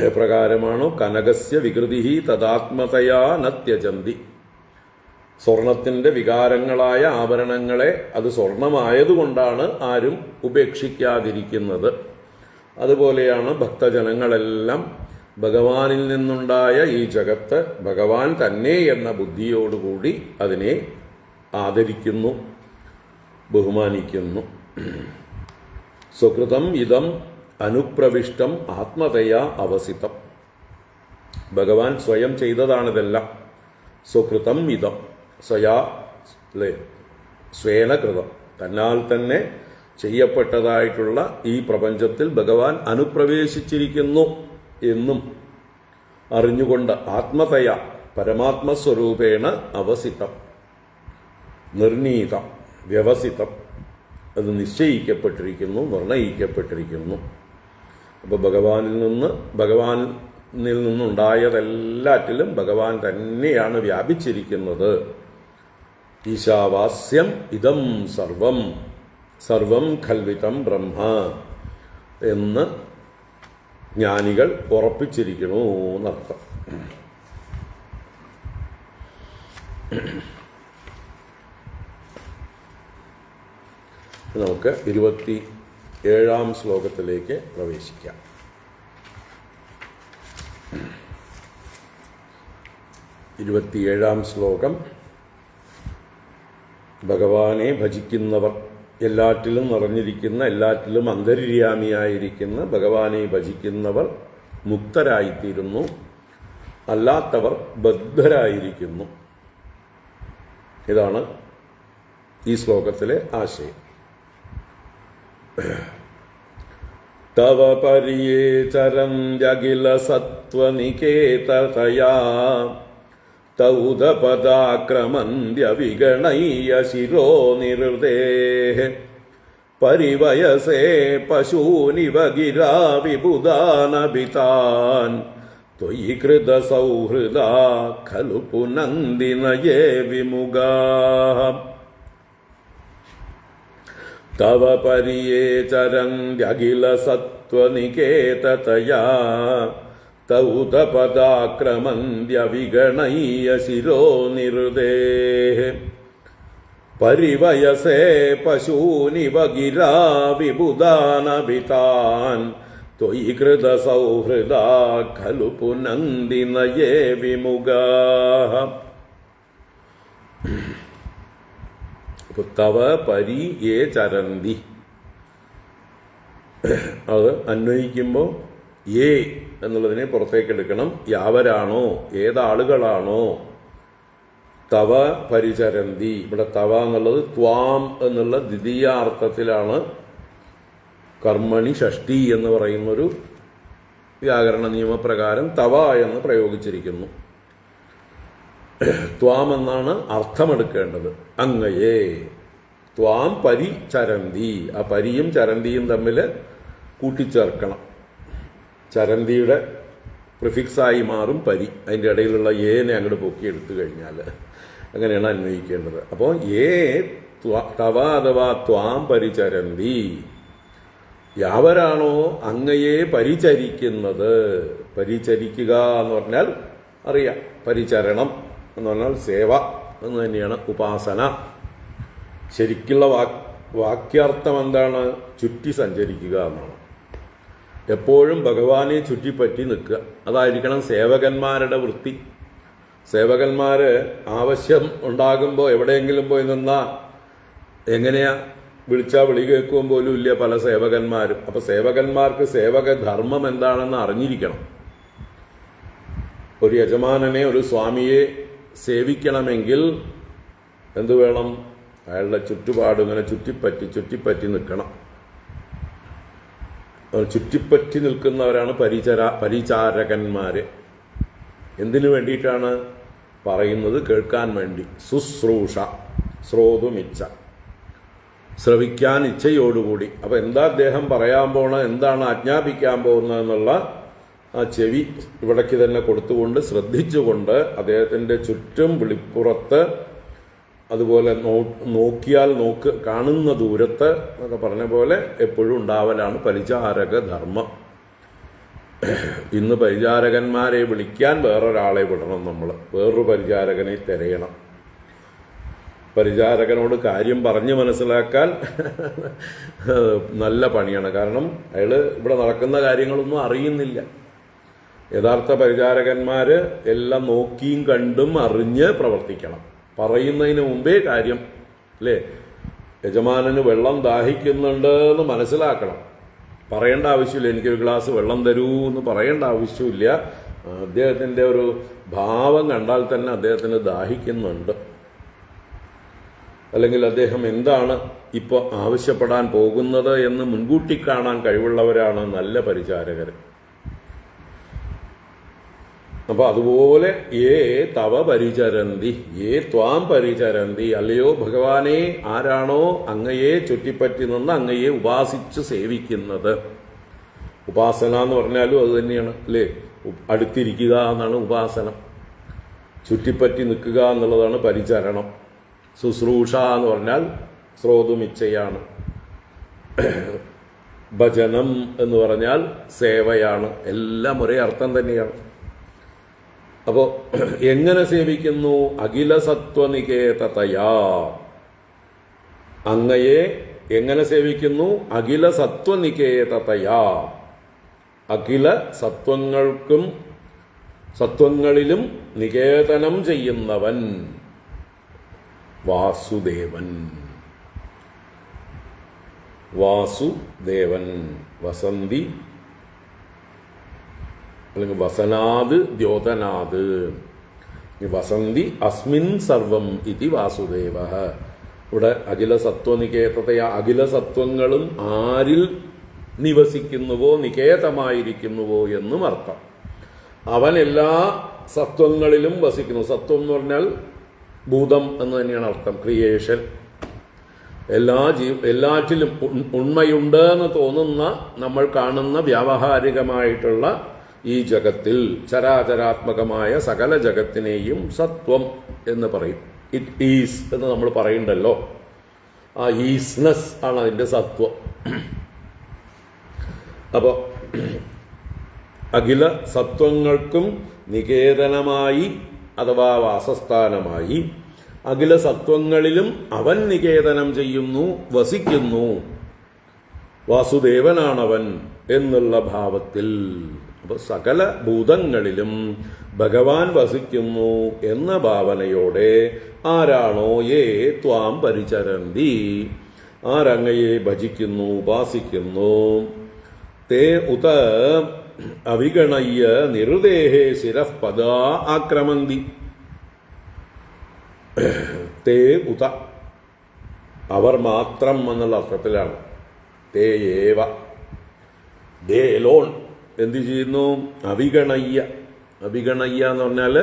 എപ്രകാരമാണോ കനകസ്യ വികൃതി തദാത്മതയാ നത്യജന്തി. സ്വർണത്തിന്റെ വികാരങ്ങളായ ആഭരണങ്ങളെ അത് സ്വർണമായതുകൊണ്ടാണ് ആരും ഉപേക്ഷിക്കാതിരിക്കുന്നത്. അതുപോലെയാണ് ഭക്തജനങ്ങളെല്ലാം ഭഗവാനിൽ നിന്നുണ്ടായ ഈ ജഗത്ത് ഭഗവാൻ തന്നെ എന്ന ബുദ്ധിയോടുകൂടി അതിനെ ആദരിക്കുന്നു, ബഹുമാനിക്കുന്നു. സുകൃതം ഇതം അനുപ്രവിഷ്ടം ആത്മതയാ അവസിതം. ഭഗവാൻ സ്വയം ചെയ്തതാണിതെല്ലാം. സുകൃതം ഇതം സ്വയാ സ്വേനകൃതം. തന്നാൽ തന്നെ ചെയ്യപ്പെട്ടതായിട്ടുള്ള ഈ പ്രപഞ്ചത്തിൽ ഭഗവാൻ അനുപ്രവേശിച്ചിരിക്കുന്നു എന്നും അറിഞ്ഞുകൊണ്ട് ആത്മതയ പരമാത്മസ്വരൂപേണ അവസിതം, നിർണീതം, വ്യവസിതം, അത് നിശ്ചയിക്കപ്പെട്ടിരിക്കുന്നു, നിർണയിക്കപ്പെട്ടിരിക്കുന്നു. അപ്പോൾ ഭഗവാനിൽ നിന്നുണ്ടായതെല്ലാറ്റിലും ഭഗവാൻ തന്നെയാണ് വ്യാപിച്ചിരിക്കുന്നത്. ഈശാവാസ്യം ഇതം സർവം, സർവം ഖൽവിതം ബ്രഹ്മ എന്ന് ജ്ഞാനികൾ ഉറപ്പിച്ചിരിക്കണു എന്നർത്ഥം. നമുക്ക് 27-ാം ശ്ലോകത്തിലേക്ക് പ്രവേശിക്കാം. 27-ാം ശ്ലോകം. ഭഗവാനെ ഭജിക്കുന്നവർ, എല്ലാറ്റിലും നിറഞ്ഞിരിക്കുന്ന, എല്ലാറ്റിലും അന്തര്യാമിയായിരിക്കുന്ന ഭഗവാനെ ഭജിക്കുന്നവർ മുക്തരായിത്തീരുന്നു, അല്ലാത്തവർ ബദ്ധരായിരിക്കുന്നു. ഇതാണ് ഈ ശ്ലോകത്തിലെ ആശയം. തവ പരിയേ ചരന്യഖില സത്വനികേതതയാ തൗദപദാക്രമന്ത്യ വിഗണയ്യ ശിരോ നിരുദേഃ പരിവയസേ പശൂനിവ ഗിരാ വിബുധാനഭിതാൻ ത്വയി കൃത സൗഹൃദാ ഖലു പുനന്ദിനയേ വിമുഗാഃ. തവ പരിയേ ചരന്യഖില സത്വനികേതതയാ തൗദപദാക്രമന്ത്യ വിഗണയ്യ ശിരോ നിരുദേഃ പരിവയസേ പശൂനിവ ഗിരാ വിബുധാനഭിതാൻ ത്വയി കൃത സൗഹൃദാ ഖലു പുനന്ദിനയേ വിമുഗാഃ. തവ പരി യേ ചരന്തി, അത് അന്വയിക്കുമ്പോൾ ഏ എന്നുള്ളതിനെ പുറത്തേക്കെടുക്കണം. യാവരാണോ, ഏതാളുകളാണോ തവ പരിചരന്തി. ഇവിടെ തവ എന്നുള്ളത് ത്വാം എന്നുള്ള ദ്വിതീയാർത്ഥത്തിലാണ്. കർമ്മണി ഷഷ്ടി എന്ന് പറയുന്നൊരു വ്യാകരണ നിയമപ്രകാരം തവ എന്ന് പ്രയോഗിച്ചിരിക്കുന്നു. ത്വാം എന്നാണ് അർത്ഥമെടുക്കേണ്ടത്. അങ്ങയെ ത്വാം പരിചരന്തി. ആ പരിയും ചരന്തിയും തമ്മിൽ കൂട്ടിച്ചേർക്കണം. ചരന്തിയുടെ പ്രിഫിക്സായി മാറും പരി. അതിൻ്റെ ഇടയിലുള്ള ഏനെ അങ്ങോട്ട് പൊക്കി എടുത്തു കഴിഞ്ഞാൽ അങ്ങനെയാണ് അന്വയിക്കേണ്ടത്. അപ്പോൾ ഏ തവ അഥവാ ത്വാം പരിചരന്തി, യാവരാണോ അങ്ങയെ പരിചരിക്കുന്നത്. പരിചരിക്കുക എന്ന് പറഞ്ഞാൽ അറിയാം, പരിചരണം എന്ന് പറഞ്ഞാൽ സേവ എന്ന് തന്നെയാണ് ഉപാസന. ശരിക്കുള്ള വാക്യാർത്ഥം എന്താണ്? ചുറ്റി സഞ്ചരിക്കുക എന്നാണ്. എപ്പോഴും ഭഗവാനെ ചുറ്റിപ്പറ്റി നിൽക്കുക, അതായിരിക്കണം സേവകന്മാരുടെ വൃത്തി. സേവകന്മാർ ആവശ്യം ഉണ്ടാകുമ്പോൾ എവിടെയെങ്കിലും പോയി നിന്നാ എങ്ങനെയാ വിളിച്ചാൽ വിളി കേൾക്കുമ്പോൾ പോലും ഇല്ല പല സേവകന്മാരും. അപ്പൊ സേവകന്മാർക്ക് സേവക ധർമ്മം എന്താണെന്ന് അറിഞ്ഞിരിക്കണം. ഒരു യജമാനനെ, ഒരു സ്വാമിയെ സേവിക്കണമെങ്കിൽ എന്തു വേണം? അയാളുടെ ചുറ്റുപാട് ഇങ്ങനെ ചുറ്റിപ്പറ്റി നിൽക്കണം. ചുറ്റിപ്പറ്റി നിൽക്കുന്നവരാണ് പരിചാരകന്മാര്. എന്തിനു വേണ്ടിയിട്ടാണ് പറയുന്നത്? കേൾക്കാൻ വേണ്ടി. ശുശ്രൂഷ, ശ്രോതുമിച്ഛ, ശ്രവിക്കാൻ ഇച്ഛയോടുകൂടി. അപ്പൊ എന്താ അദ്ദേഹം പറയാൻ പോണ, എന്താണ് ആജ്ഞാപിക്കാൻ പോകുന്നതെന്നുള്ള ആ ചെവി ഇവിടേക്ക് തന്നെ കൊടുത്തുകൊണ്ട് ശ്രദ്ധിച്ചുകൊണ്ട് അദ്ദേഹത്തിന്റെ ചുറ്റും വിളിപ്പുറത്ത്, അതുപോലെ നോക്കിയാൽ കാണുന്ന ദൂരത്ത് എന്നൊക്കെ പറഞ്ഞ പോലെ എപ്പോഴും ഉണ്ടാവലാണ് പരിചാരക ധർമ്മം. ഇന്ന് പരിചാരകന്മാരെ വിളിക്കാൻ വേറൊരാളെ വിടണം. നമ്മൾ വേറൊരു പരിചാരകനെ തിരയണം. പരിചാരകനോട് കാര്യം പറഞ്ഞ് മനസ്സിലാക്കാൻ നല്ല പണിയാണ്. കാരണം അയാൾ ഇവിടെ നടക്കുന്ന കാര്യങ്ങളൊന്നും അറിയുന്നില്ല. യഥാർത്ഥ പരിചാരകന്മാര് എല്ലാം നോക്കിയും കണ്ടും അറിഞ്ഞ് പ്രവർത്തിക്കണം. പറയുന്നതിന് മുമ്പേ കാര്യം, അല്ലേ? യജമാനന് വെള്ളം ദാഹിക്കുന്നുണ്ട് എന്ന് മനസ്സിലാക്കണം. പറയേണ്ട ആവശ്യമില്ല, എനിക്കൊരു ഗ്ലാസ് വെള്ളം തരൂ എന്ന് പറയേണ്ട ആവശ്യമില്ല. അദ്ദേഹത്തിൻ്റെ ഒരു ഭാവം കണ്ടാൽ തന്നെ അദ്ദേഹത്തിന് ദാഹിക്കുന്നുണ്ട്. അല്ലെങ്കിൽ അദ്ദേഹം എന്താണ് ഇപ്പോൾ ആവശ്യപ്പെടാൻ പോകുന്നത് എന്ന് മുൻകൂട്ടി കാണാൻ കഴിവുള്ളവരാണ് നല്ല പരിചാരകർ. അപ്പൊ അതുപോലെ ഏ തവ പരിചരന്തി, ഏ ത്വാം പരിചരന്തി, അല്ലയോ ഭഗവാനെ, ആരാണോ അങ്ങയെ ചുറ്റിപ്പറ്റി നിന്ന് അങ്ങയെ ഉപാസിച്ച് സേവിക്കുന്നത്. ഉപാസന എന്ന് പറഞ്ഞാലും അത് തന്നെയാണ്, അല്ലേ? അടുത്തിരിക്കുക എന്നാണ് ഉപാസനം. ചുറ്റിപ്പറ്റി നിൽക്കുക എന്നുള്ളതാണ് പരിചരണം. ശുശ്രൂഷ എന്ന് പറഞ്ഞാൽ ശ്രോതുമിച്ഛയാണ്. ഭജനം എന്ന് പറഞ്ഞാൽ സേവയാണ്. എല്ലാം ഒരേ അർത്ഥം തന്നെയാണ്. അപ്പോൾ എങ്ങനെ സേവിക്കുന്നു? അഖില സത്വനികേതതയാ. അങ്ങയെ എങ്ങനെ സേവിക്കുന്നു? അഖില സത്വനികേതതയാ. അഖില സത്വങ്ങളിലും നികേതനം ചെയ്യുന്നവൻ വാസുദേവൻ. വാസുദേവൻ, വസന്തി അല്ലെങ്കിൽ വസനാത് ദ്യോതനാത്. വസന്തി അസ്മിൻ സർവം ഇതി വാസുദേവ. ഇവിടെ അഖില സത്വനികേതതയ, അഖില സത്വങ്ങളും ആരിൽ നിവസിക്കുന്നുവോ, നികേതമായിരിക്കുന്നുവോ എന്നും അർത്ഥം. അവൻ എല്ലാ സത്വങ്ങളിലും വസിക്കുന്നു. സത്വം എന്ന് പറഞ്ഞാൽ ഭൂതം എന്ന് തന്നെയാണ് അർത്ഥം, ക്രിയേഷൻ. എല്ലാറ്റിലും ഉണ്മയുണ്ട് എന്ന് തോന്നുന്ന, നമ്മൾ കാണുന്ന വ്യാവഹാരികമായിട്ടുള്ള ഈ ജഗത്തിൽ, ചരാചരാത്മകമായ സകല ജഗത്തിനെയും സത്വം എന്ന് പറയും. ഇറ്റ് ഈസ് എന്ന് നമ്മൾ പറയുന്നുണ്ടല്ലോ, ആ ഈസ്നെസ് ആണ് അതിൻ്റെ സത്വം. അപ്പോൾ അഖില സത്വങ്ങൾക്കും നികേതനമായി അഥവാ വാസസ്ഥാനമായി, അഖില സത്വങ്ങളിലും അവൻ നികേതനം ചെയ്യുന്നു, വസിക്കുന്നു. വാസുദേവനാണവൻ എന്നുള്ള ഭാവത്തിൽ. അപ്പോൾ സകല ഭൂതങ്ങളിലും ഭഗവാൻ വസിക്കുന്നു എന്ന ഭാവനയോടെ ആരാണോ യേ ത്വാം പരിചരന്തി, ആരങ്ങയെ ഭജിക്കുന്നു, ഉപാസിക്കുന്നു, തേ ഉത അവിഗണയ്യ നിരുദേഹേ ശിരഃ പദാ ആക്രമന്തി. തേ ഉത, അവർ മാത്രം എന്നുള്ള അർത്ഥത്തിലാണ്. തേ ഏവ, ദേ എലോൺ എന്ത് ചെയ്യുന്നു? അവിഗണയ്യ. അവിഗണയ്യ എന്ന് പറഞ്ഞാൽ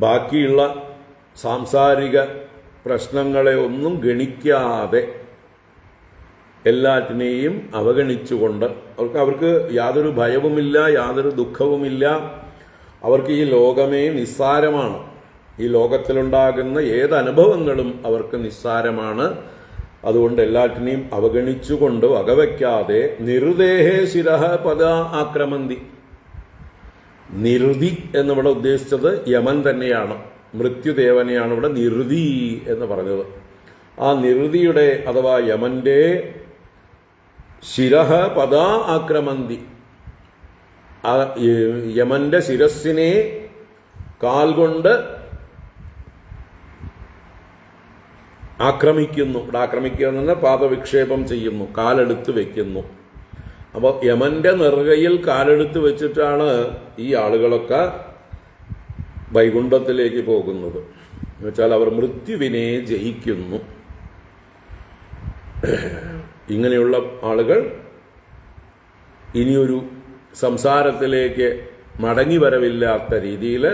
ബാക്കിയുള്ള സാംസാരിക പ്രശ്നങ്ങളെ ഒന്നും ഗണിക്കാതെ, എല്ലാറ്റിനെയും അവഗണിച്ചുകൊണ്ട്, അവർക്ക് യാതൊരു ഭയവുമില്ല, യാതൊരു ദുഃഖവുമില്ല. അവർക്ക് ഈ ലോകമേ നിസ്സാരമാണ്. ഈ ലോകത്തിലുണ്ടാകുന്ന ഏതനുഭവങ്ങളും അവർക്ക് നിസ്സാരമാണ്. അതുകൊണ്ട് എല്ലാറ്റിനെയും അവഗണിച്ചുകൊണ്ട് വകവയ്ക്കാതെ നിർദേഹേ ശിരഃ പദ ആക്രമന്തി. നിർതി എന്നിവിടെ ഉദ്ദേശിച്ചത് യമൻ തന്നെയാണ്, മൃത്യുദേവനെയാണ് ഇവിടെ നിർതി എന്ന് പറഞ്ഞത്. ആ നിർതിയുടെ അഥവാ യമന്റെ ശിരഃ പദ ആക്രമന്തി, ആ യമന്റെ ശിരസ്സിനെ കാൽ കൊണ്ട് ആക്രമിക്കുന്നു. ഇവിടെ ആക്രമിക്കുക എന്ന് പറഞ്ഞാൽ പാദവിക്ഷേപം ചെയ്യുന്നു, കാലെടുത്ത് വെക്കുന്നു. അപ്പോൾ യമന്റെ നെറുകയിൽ കാലെടുത്ത് വെച്ചിട്ടാണ് ഈ ആളുകളൊക്കെ വൈകുണ്ഠത്തിലേക്ക് പോകുന്നത്. എന്നുവെച്ചാൽ അവർ മൃത്യുവിനെ ജയിക്കുന്നു. ഇങ്ങനെയുള്ള ആളുകൾ ഇനിയൊരു സംസാരത്തിലേക്ക് മടങ്ങി വരവില്ലാത്ത രീതിയിൽ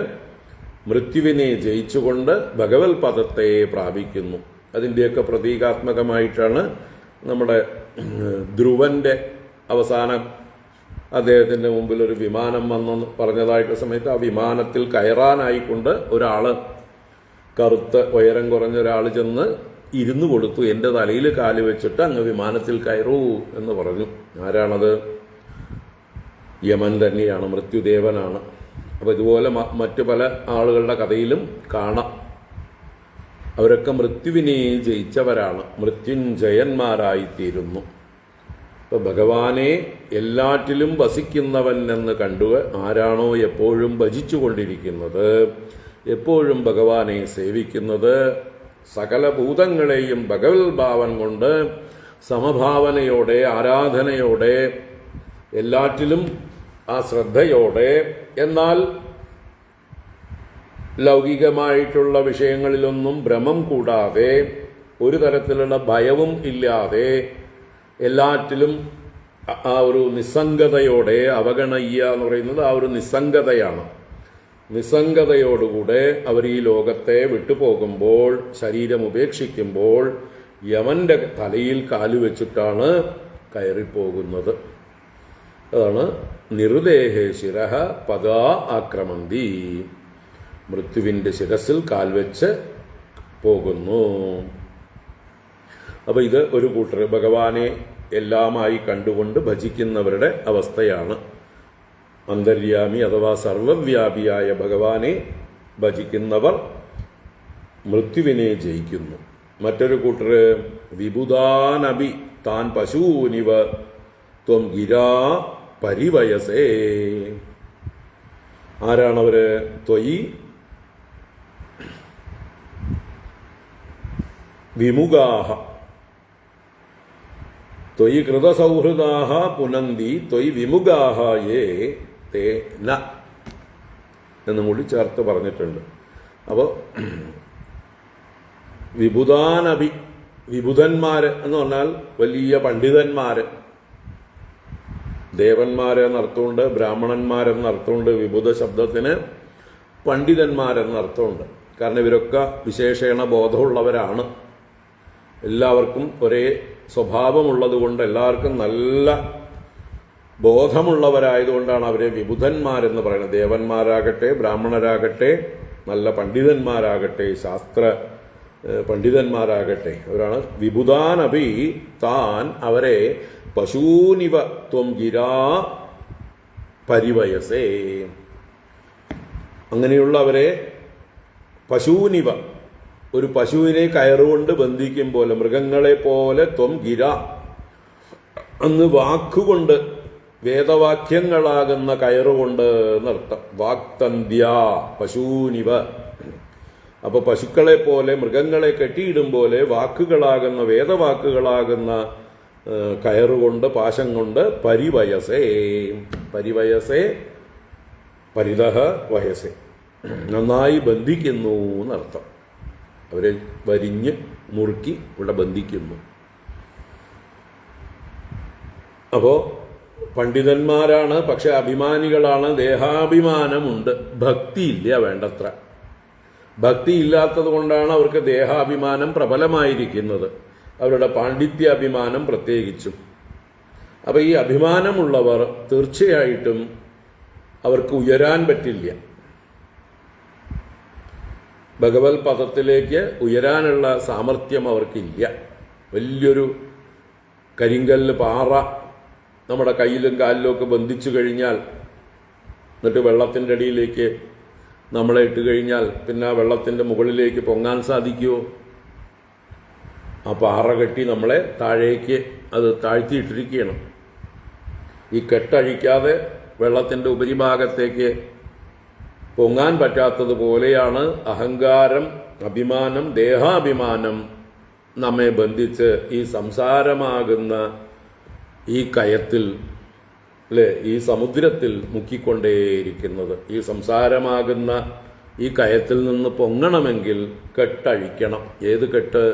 മൃത്യുവിനെ ജയിച്ചുകൊണ്ട് ഭഗവത് പദത്തെ പ്രാപിക്കുന്നു. അതിൻ്റെയൊക്കെ പ്രതീകാത്മകമായിട്ടാണ് നമ്മുടെ ധ്രുവന്റെ അവസാനം അദ്ദേഹത്തിൻ്റെ മുമ്പിൽ ഒരു വിമാനം വന്നെന്ന് പറഞ്ഞതായിട്ട് സമയത്ത് ആ വിമാനത്തിൽ കയറാനായിക്കൊണ്ട് ഒരാള്, കറുത്ത ഉയരം കുറഞ്ഞ ഒരാൾ ചെന്ന് ഇരുന്നു കൊടുത്തു, എൻ്റെ തലയിൽ കാല് വെച്ചിട്ട് അങ്ങ് വിമാനത്തിൽ കയറൂ എന്ന് പറഞ്ഞു. ആരാണത്? യമൻ തന്നെയാണ്, മൃത്യുദേവനാണ്. അപ്പോൾ ഇതുപോലെ മറ്റു പല ആളുകളുടെ കഥയിലും കാണാം. അവരൊക്കെ മൃത്യുവിനെ ജയിച്ചവരാണ്, മൃത്യുഞ്ജയന്മാരായിത്തീരുന്നു. ഇപ്പൊ ഭഗവാനെ എല്ലാറ്റിലും വസിക്കുന്നവൻ എന്ന് കണ്ടു ആരാണോ എപ്പോഴും ഭജിച്ചുകൊണ്ടിരിക്കുന്നത്, എപ്പോഴും ഭഗവാനെ സേവിക്കുന്നത്, സകല ഭൂതങ്ങളെയും ഭഗവത് ഭാവം കൊണ്ട് സമഭാവനയോടെ ആരാധനയോടെ എല്ലാറ്റിലും ആ ശ്രദ്ധയോടെ, എന്നാൽ ലൗകികമായിട്ടുള്ള വിഷയങ്ങളിലൊന്നും ഭ്രമം കൂടാതെ, ഒരു തരത്തിലുള്ള ഭയവും ഇല്ലാതെ, എല്ലാറ്റിലും ആ ഒരു നിസ്സംഗതയോടെ, അവഗണയ്യ എന്ന് പറയുന്നത് ആ ഒരു നിസ്സംഗതയാണ്. നിസ്സംഗതയോടുകൂടെ അവർ ഈ ലോകത്തെ വിട്ടുപോകുമ്പോൾ, ശരീരം ഉപേക്ഷിക്കുമ്പോൾ യമന്റെ തലയിൽ കാലുവെച്ചിട്ടാണ് കയറിപ്പോകുന്നത്. അതാണ് നിർദേഹേ ശിരഃ പദാ ആക്രമന്തി. മൃത്യുവിന്റെ ശിരസിൽ കാൽവെച്ച് പോകുന്നു. അപ്പൊ ഇത് ഒരു കൂട്ടർ ഭഗവാനെ എല്ലാമായി കണ്ടുകൊണ്ട് ഭജിക്കുന്നവരുടെ അവസ്ഥയാണ്. അന്തര്യാമി അഥവാ സർവവ്യാപിയായ ഭഗവാനെ ഭജിക്കുന്നവർ മൃത്യുവിനെ ജയിക്കുന്നു. മറ്റൊരു കൂട്ടർ വിബുധാനബി താൻ പശൂനിവ ത്വം ഗിരാ പരിവയസേ. ആരാണവര്? ത്വയി വിമുഖാഹ ത്വയി കൃതസൗഹൃദാഹ പുനന്തി ത്വയി വിമുഖാഹ യേ തേ ന എന്നും കൂടി ചേർത്ത് പറഞ്ഞിട്ടുണ്ട്. അപ്പോൾ വിബുധാനഭി, വിബുധന്മാര് എന്ന് പറഞ്ഞാൽ വലിയ പണ്ഡിതന്മാര്, ദേവന്മാരെന്നർത്ഥമുണ്ട്, ബ്രാഹ്മണന്മാരെന്നർത്ഥമുണ്ട്. വിബുധ ശബ്ദത്തിന് പണ്ഡിതന്മാരെന്നർത്ഥമുണ്ട്. കാരണം ഇവരൊക്കെ വിശേഷണ ബോധമുള്ളവരാണ്. എല്ലാവർക്കും ഒരേ സ്വഭാവമുള്ളത് കൊണ്ട്, എല്ലാവർക്കും നല്ല ബോധമുള്ളവരായതുകൊണ്ടാണ് അവരെ വിബുധന്മാരെന്ന് പറയുന്നത്. ദേവന്മാരാകട്ടെ, ബ്രാഹ്മണരാകട്ടെ, നല്ല പണ്ഡിതന്മാരാകട്ടെ, ശാസ്ത്ര പണ്ഡിതന്മാരാകട്ടെ, അവരാണ് വിബുധാനഭി താൻ അവരെ പശൂനിവ ത്വം ഗിരാ പരിവയസേ. അങ്ങനെയുള്ളവരെ പശൂനിവ, ഒരു പശുവിനെ കയറുകൊണ്ട് ബന്ധിക്കും പോലെ, മൃഗങ്ങളെ പോലെ, ത്വം ഗിര അങ്ങ് വാക്കുകൊണ്ട്, വേദവാക്യങ്ങളാകുന്ന കയറുകൊണ്ട് എന്നർത്ഥം. വാക്തന്ത്യ പശൂനിവ. അപ്പൊ പശുക്കളെ പോലെ, മൃഗങ്ങളെ കെട്ടിയിടും പോലെ വാക്കുകളാകുന്ന, വേദവാക്കുകളാകുന്ന കയറുകൊണ്ട്, പാശം കൊണ്ട് പരിവയസേ. പരിവയസേ പരിതഃ വയസേ, നന്നായി ബന്ധിക്കുന്നു എന്നർത്ഥം. അവരെ വരിഞ്ഞ് മുറുക്കി ഇവിടെ ബന്ധിക്കുന്നു. അപ്പോ പണ്ഡിതന്മാരാണ്, പക്ഷെ അഭിമാനികളാണ്, ദേഹാഭിമാനമുണ്ട്, ഭക്തിയില്ല വേണ്ടത്ര. ഭക്തി ഇല്ലാത്തത് കൊണ്ടാണ് അവർക്ക് ദേഹാഭിമാനം പ്രബലമായിരിക്കുന്നത്, അവരുടെ പാണ്ഡിത്യാഭിമാനം പ്രത്യേകിച്ചും. അപ്പൊ ഈ അഭിമാനമുള്ളവർ തീർച്ചയായിട്ടും അവർക്ക് ഉയരാൻ പറ്റില്ല. ഭഗവത് പദത്തിലേക്ക് ഉയരാനുള്ള സാമർഥ്യം അവർക്കില്ല. വലിയൊരു കരിങ്കല്ല് പാറ നമ്മുടെ കയ്യിലും കാലിലും ഒക്കെ ബന്ധിച്ചു കഴിഞ്ഞാൽ, എന്നിട്ട് വെള്ളത്തിൻ്റെ അടിയിലേക്ക് നമ്മളെ ഇട്ട് കഴിഞ്ഞാൽ പിന്നെ ആ വെള്ളത്തിൻ്റെ മുകളിലേക്ക് പൊങ്ങാൻ സാധിക്കുമോ? ആ പാറ കെട്ടി നമ്മളെ താഴേക്ക് അത് താഴ്ത്തിയിട്ടിരിക്കുകയാണ്. ഈ കെട്ടഴിക്കാതെ വെള്ളത്തിൻ്റെ ഉപരിഭാഗത്തേക്ക് പൊങ്ങാൻ പറ്റാത്തതുപോലെയാണ് അഹങ്കാരം, അഭിമാനം, ദേഹാഭിമാനം നമ്മെ ബന്ധിച്ച് ഈ സംസാരമാകുന്ന ഈ കയത്തിൽ, അല്ലേ, ഈ സമുദ്രത്തിൽ മുക്കിക്കൊണ്ടേയിരിക്കുന്നത്. ഈ സംസാരമാകുന്ന ഈ കയത്തിൽ നിന്ന് പൊങ്ങണമെങ്കിൽ കെട്ടഴിക്കണം. ഏത് കെട്ട്?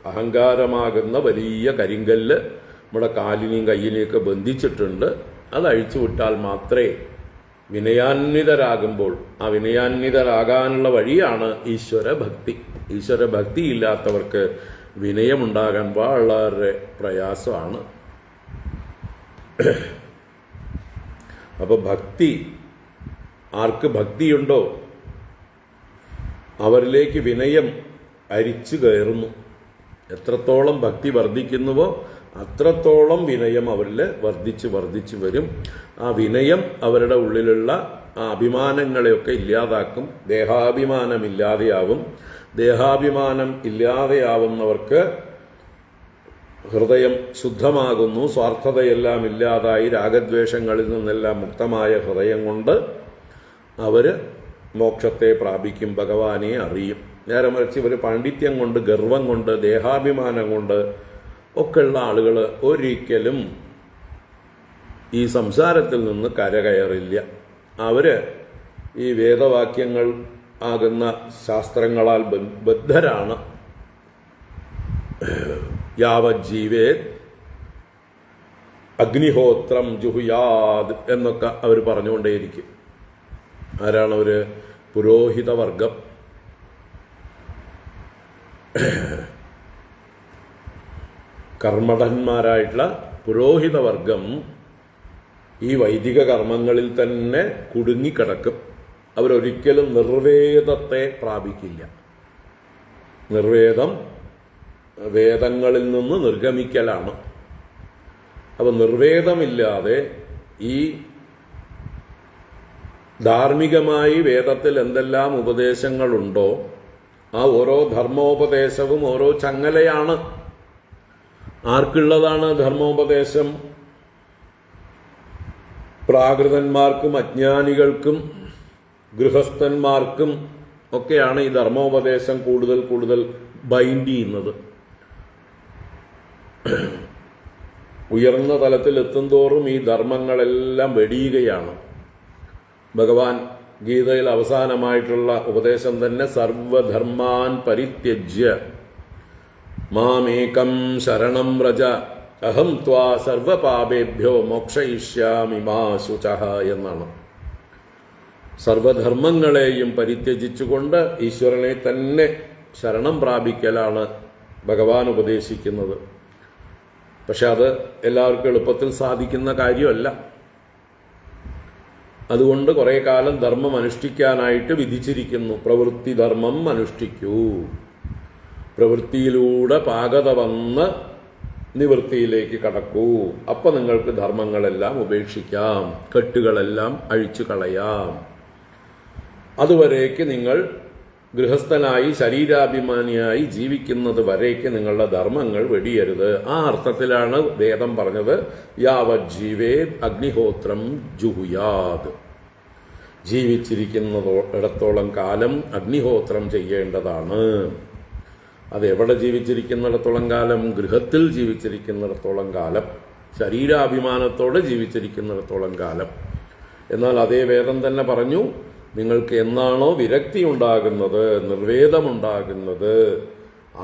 അഹങ്കാരമാകുന്ന വലിയ കരിങ്കല്ല് നമ്മുടെ കാലിനെയും കയ്യിനെയൊക്കെ ബന്ധിച്ചിട്ടുണ്ട്. അത് അഴിച്ചു വിട്ടാൽ മാത്രമേ വിനയാന്വിതരാകുമ്പോൾ, ആ വിനയാന്വിതരാകാനുള്ള വഴിയാണ് ഈശ്വരഭക്തി. ഈശ്വരഭക്തി ഇല്ലാത്തവർക്ക് വിനയമുണ്ടാകാൻ വളരെ പ്രയാസമാണ്. അപ്പോൾ ഭക്തി, ആർക്ക് ഭക്തിയുണ്ടോ അവരിലേക്ക് വിനയം അരിച്ചു കയറുന്നു. എത്രത്തോളം ഭക്തി വർദ്ധിക്കുന്നുവോ അത്രത്തോളം വിനയം അവരിൽ വർദ്ധിച്ചു വരും. ആ വിനയം അവരുടെ ഉള്ളിലുള്ള ആ അഭിമാനങ്ങളെയൊക്കെ ഇല്ലാതാക്കും. ദേഹാഭിമാനം ഇല്ലാതെയാവും. ദേഹാഭിമാനം ഇല്ലാതെയാവുന്നവർക്ക് ഹൃദയം ശുദ്ധമാകുന്നു. സ്വാർത്ഥതയെല്ലാം ഇല്ലാതായി രാഗദ്വേഷങ്ങളിൽ നിന്നെല്ലാം മുക്തമായ ഹൃദയം കൊണ്ട് അവർ മോക്ഷത്തെ പ്രാപിക്കും, ഭഗവാനെ അറിയും. നേരെ മറിച്ച് ഇവർ പാണ്ഡിത്യം കൊണ്ട്, ഗർവം കൊണ്ട്, ദേഹാഭിമാനം കൊണ്ട് ഒക്കെയുള്ള ആളുകൾ ഒരിക്കലും ഈ സംസാരത്തിൽ നിന്ന് കരകയറില്ല. അവർ ഈ വേദവാക്യങ്ങൾ ആകുന്ന ശാസ്ത്രങ്ങളാൽ ബദ്ധരാണ്. യാവജ്ജീവേത് അഗ്നിഹോത്രം ജുഹുയാദ് എന്നൊക്കെ അവർ പറഞ്ഞുകൊണ്ടേയിരിക്കും. ആരാണ് അവർ? പുരോഹിതവർഗം. കർമ്മഠന്മാരായിട്ടുള്ള പുരോഹിതവർഗം ഈ വൈദിക കർമ്മങ്ങളിൽ തന്നെ കുടുങ്ങിക്കിടക്കും. അവരൊരിക്കലും നിർവേദത്തെ പ്രാപിക്കില്ല. നിർവേദം വേദങ്ങളിൽ നിന്ന് നിർഗമിക്കലാണ്. അപ്പോൾ നിർവേദമില്ലാതെ ഈ ധാർമ്മികമായി വേദത്തിൽ എന്തെല്ലാം ഉപദേശങ്ങളുണ്ടോ ആ ഓരോ ധർമ്മോപദേശവും ഓരോ ചങ്ങലയാണ്. ആർക്കുള്ളതാണ് ധർമ്മോപദേശം? പ്രാകൃതന്മാർക്കും അജ്ഞാനികൾക്കും ഗൃഹസ്ഥന്മാർക്കും ഒക്കെയാണ് ഈ ധർമ്മോപദേശം കൂടുതൽ ബൈൻഡ് ചെയ്യുന്നത്. ഉയർന്ന തലത്തിൽ എത്തുന്തോറും ഈ ധർമ്മങ്ങളെല്ലാം വെടിയുകയാണ്. ഭഗവാൻ ഗീതയിൽ അവസാനമായിട്ടുള്ള ഉപദേശം തന്നെ സർവധർമാൻ പരിത്യജ്യ മാമേകം ശരണം വ്രജ അഹം ത്വാ സർവപാപേഭ്യോ മോക്ഷയിഷ്യാമി മാ ശുചഃ എന്നാണ്. സർവധർമ്മങ്ങളെയും പരിത്യജിച്ചുകൊണ്ട് ഈശ്വരനെ തന്നെ ശരണം പ്രാപിക്കലാണ് ഭഗവാൻ ഉപദേശിക്കുന്നത്. പക്ഷെ അത് എല്ലാവർക്കും എളുപ്പത്തിൽ സാധിക്കുന്ന കാര്യമല്ല. അതുകൊണ്ട് കുറേ കാലം ധർമ്മം അനുഷ്ഠിക്കാനായിട്ട് വിധിച്ചിരിക്കുന്നു. പ്രവൃത്തി ധർമ്മം അനുഷ്ഠിക്കൂ. പ്രവൃത്തിയിലൂടെ പാകത വന്ന് നിവൃത്തിയിലേക്ക് കടക്കൂ. അപ്പം നിങ്ങൾക്ക് ധർമ്മങ്ങളെല്ലാം ഉപേക്ഷിക്കാം, കെട്ടുകളെല്ലാം അഴിച്ചു കളയാം. അതുവരേക്ക് നിങ്ങൾ ഗൃഹസ്ഥനായി ശരീരാഭിമാനിയായി ജീവിക്കുന്നത് വരേക്ക് നിങ്ങളുടെ ധർമ്മങ്ങൾ വെടിയരുത്. ആ അർത്ഥത്തിലാണ് വേദം പറഞ്ഞത് യാവജ്ജീവേ അഗ്നിഹോത്രം ജുഹുയാത്. ജീവിച്ചിരിക്കുന്നിടത്തോളം കാലം അഗ്നിഹോത്രം ചെയ്യേണ്ടതാണ്. അതെവിടെ ജീവിച്ചിരിക്കുന്നിടത്തോളം കാലം? ഗൃഹത്തിൽ ജീവിച്ചിരിക്കുന്നിടത്തോളം കാലം, ശരീരാഭിമാനത്തോടെ ജീവിച്ചിരിക്കുന്നിടത്തോളം കാലം. എന്നാൽ അതേ വേദം തന്നെ പറഞ്ഞു, നിങ്ങൾക്ക് എന്നാണോ വിരക്തി ഉണ്ടാകുന്നത്, നിർവേദമുണ്ടാകുന്നത്,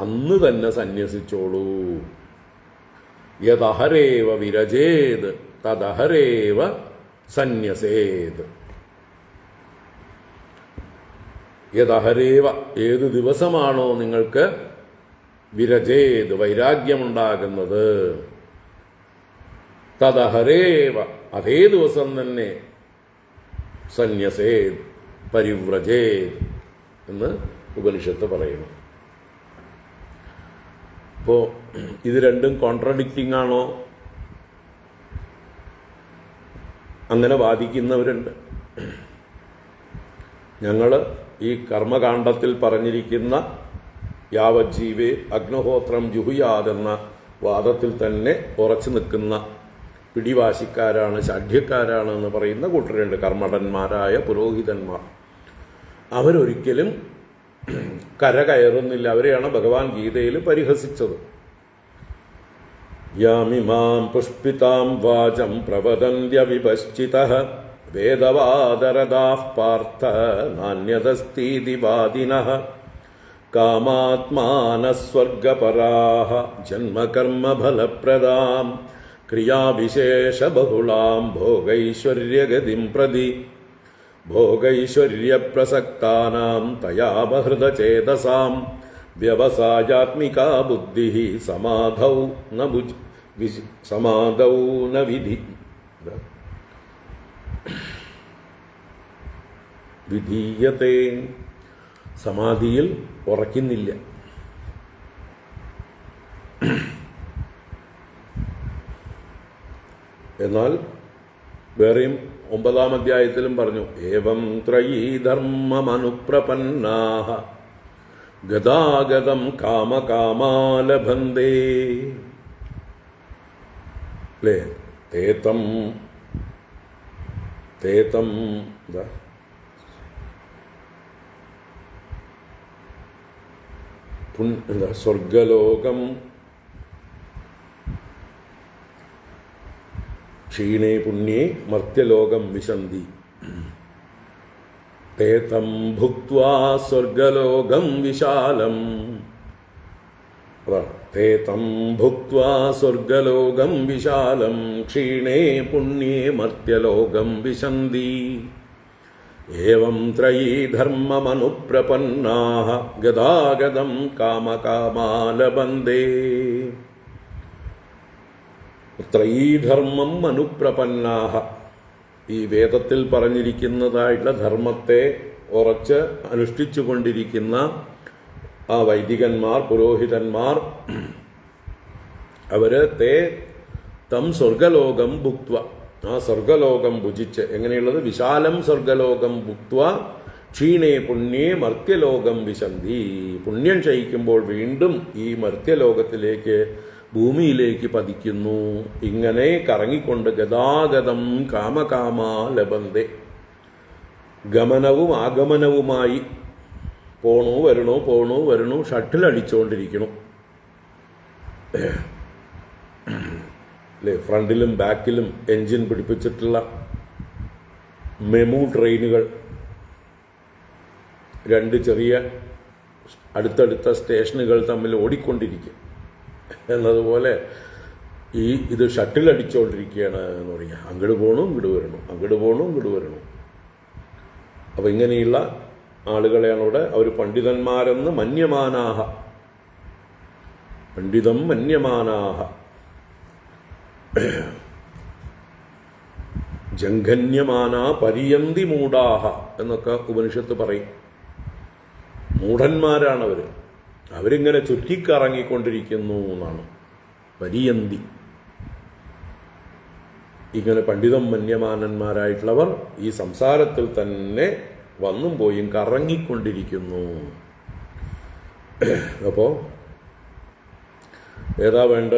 അന്ന് തന്നെ സന്യസിച്ചോളൂ. യദഹരേവ വിരജേത് തദഹരേവ സന്യസേത്. യദഹരേവ, ഏതു ദിവസമാണോ നിങ്ങൾക്ക് വിരജേത് വൈരാഗ്യമുണ്ടാകുന്നത്, തദഹരേവ അതേ ദിവസം തന്നെ സന്യസേത് പരിവ്രജേത് എന്ന് ഉപനിഷത്ത് പറയുന്നു. അപ്പോൾ ഇത് രണ്ടും കോൺട്രഡിക്റ്റിംഗ് ആണോ? അങ്ങനെ വാദിക്കുന്നവരുണ്ട്. ഞങ്ങൾ ഈ കർമ്മകാണ്ഡത്തിൽ പറഞ്ഞിരിക്കുന്ന യാവജ്ജീവേ അഗ്നിഹോത്രം ജുഹുയാതെന്ന വാദത്തിൽ തന്നെ ഉറച്ചു നിൽക്കുന്ന പിടിവാശിക്കാരാണ്, ശാഠ്യക്കാരാണ് എന്ന് പറയുന്ന കൂട്ടരുണ്ട്, കർമ്മഠന്മാരായ പുരോഹിതന്മാർ. അവരൊരിക്കലും കരകയറുന്നില്ല. അവരെയാണ് ഭഗവാൻ ഗീതയിൽ പരിഹസിച്ചത്. യാമിമാം പുഷ്പിതാം വാചം പ്രവദന്ത്യവിപശ്ചിതഃ വേദവാദരദാഃ പാർത്ഥ നാന്യതസ്തീതി വാദിനഃ കാമാത്മാനസ്വർഗപരാഃ ജന്മകർമ്മഫലപ്രദാം ക്രിയാവിശേഷബഹുളാം ഭോഗൈശ്വര്യഗതിം പ്രതി ഭോഗൈശ്വര്യപ്രസക്താനാം തയാപഹൃതചേതസാം വ്യവസായാത്മികാ ബുദ്ധിഃ സമാധൗ ന വിധീയത്തെ. സമാധിയിൽ ഉറയ്ക്കുന്നില്ല. എന്നാൽ വേറെയും 9-ാം അധ്യായത്തിലും പറഞ്ഞു, ഏവം ത്രയീധർമ്മമനുപ്രപന്നാഃ ഗദാഗദം കാമകാമാലഭന്തേ. അല്ലേ? തേതം സ്വർഗലോകം ക്ഷീണേ പുണ്യേ മർത്യലോകം വിശന്തി. തേതം ഭുക്ത്വാ സ്വർഗലോകം വിശാലം. അതാണ് തേതം ഭുക്ത്വാ സ്വർഗലോകം വിശാലം ക്ഷീണേ പുണ്യേ മർത്യലോകം വിശന്തി. ഏവം ത്രയീധർമ്മമനുപ്രപന്നാഃ ഗദാഗദം കാമകാമാലബന്ധേ. ത്രയീധർമ്മം അനുപ്രപന്നാഃ, ഈ വേദത്തിൽ പറഞ്ഞിരിക്കുന്നതായിട്ടുള്ള ധർമ്മത്തെ ഉറച്ച് അനുഷ്ഠിച്ചു കൊണ്ടിരിക്കുന്ന ആ വൈദികന്മാർ, പുരോഹിതന്മാർ, അവര് തം സ്വർഗലോകം ഭുക്ത്വ, ആ സ്വർഗലോകം ഭുജിച്ച്, എങ്ങനെയുള്ളത്? വിശാലം സ്വർഗലോകം ഭുക്ത്വ ക്ഷീണേ പുണ്യേ മർത്യലോകം വിശന്തി. പുണ്യം ക്ഷയിക്കുമ്പോൾ വീണ്ടും ഈ മർത്യലോകത്തിലേക്ക്, ഭൂമിയിലേക്ക് പതിക്കുന്നു. ഇങ്ങനെ കറങ്ങിക്കൊണ്ട് ഗതാഗതം കാമകാമാലബന്ധേ, ഗമനവും ആഗമനവുമായി പോണു വരണു ഷട്ടിൽ അടിച്ചുകൊണ്ടിരിക്കണം. അല്ലേ? ഫ്രണ്ടിലും ബാക്കിലും എൻജിൻ പിടിപ്പിച്ചിട്ടുള്ള മെമു ട്രെയിനുകൾ, രണ്ട് ചെറിയ അടുത്തടുത്ത സ്റ്റേഷനുകൾ തമ്മിൽ ഓടിക്കൊണ്ടിരിക്കും എന്നതുപോലെ ഇത് ഷട്ടിൽ അടിച്ചുകൊണ്ടിരിക്കുകയാണ് എന്ന് പറയുക. അങ്ങോട്ട് പോകണു ഇങ്ങോട്ട് വരണു, അങ്ങോട്ട് പോകണു ഇങ്ങോട്ട് വരണു. അപ്പം ഇങ്ങനെയുള്ള ആളുകളെയാണ് ഇവിടെ അവർ പണ്ഡിതന്മാരെന്ന് മന്യമാനാഹ, പണ്ഡിതം മന്യമാനാഹ, ജംഘന്യമാന പരിയന്തി മൂഢാഹ എന്നൊക്കെ ഉപനിഷത്ത് പറയും. മൂഢന്മാരാണവർ. അവരിങ്ങനെ ചുറ്റിക്കറങ്ങിക്കൊണ്ടിരിക്കുന്നു എന്നാണ് പരിയന്തി. ഇങ്ങനെ പണ്ഡിതം മന്യമാനന്മാരായിട്ടുള്ളവർ ഈ സംസാരത്തിൽ തന്നെ വന്നും പോയും കറങ്ങിക്കൊണ്ടിരിക്കുന്നു. അപ്പോൾ ഏതാ വേണ്ട?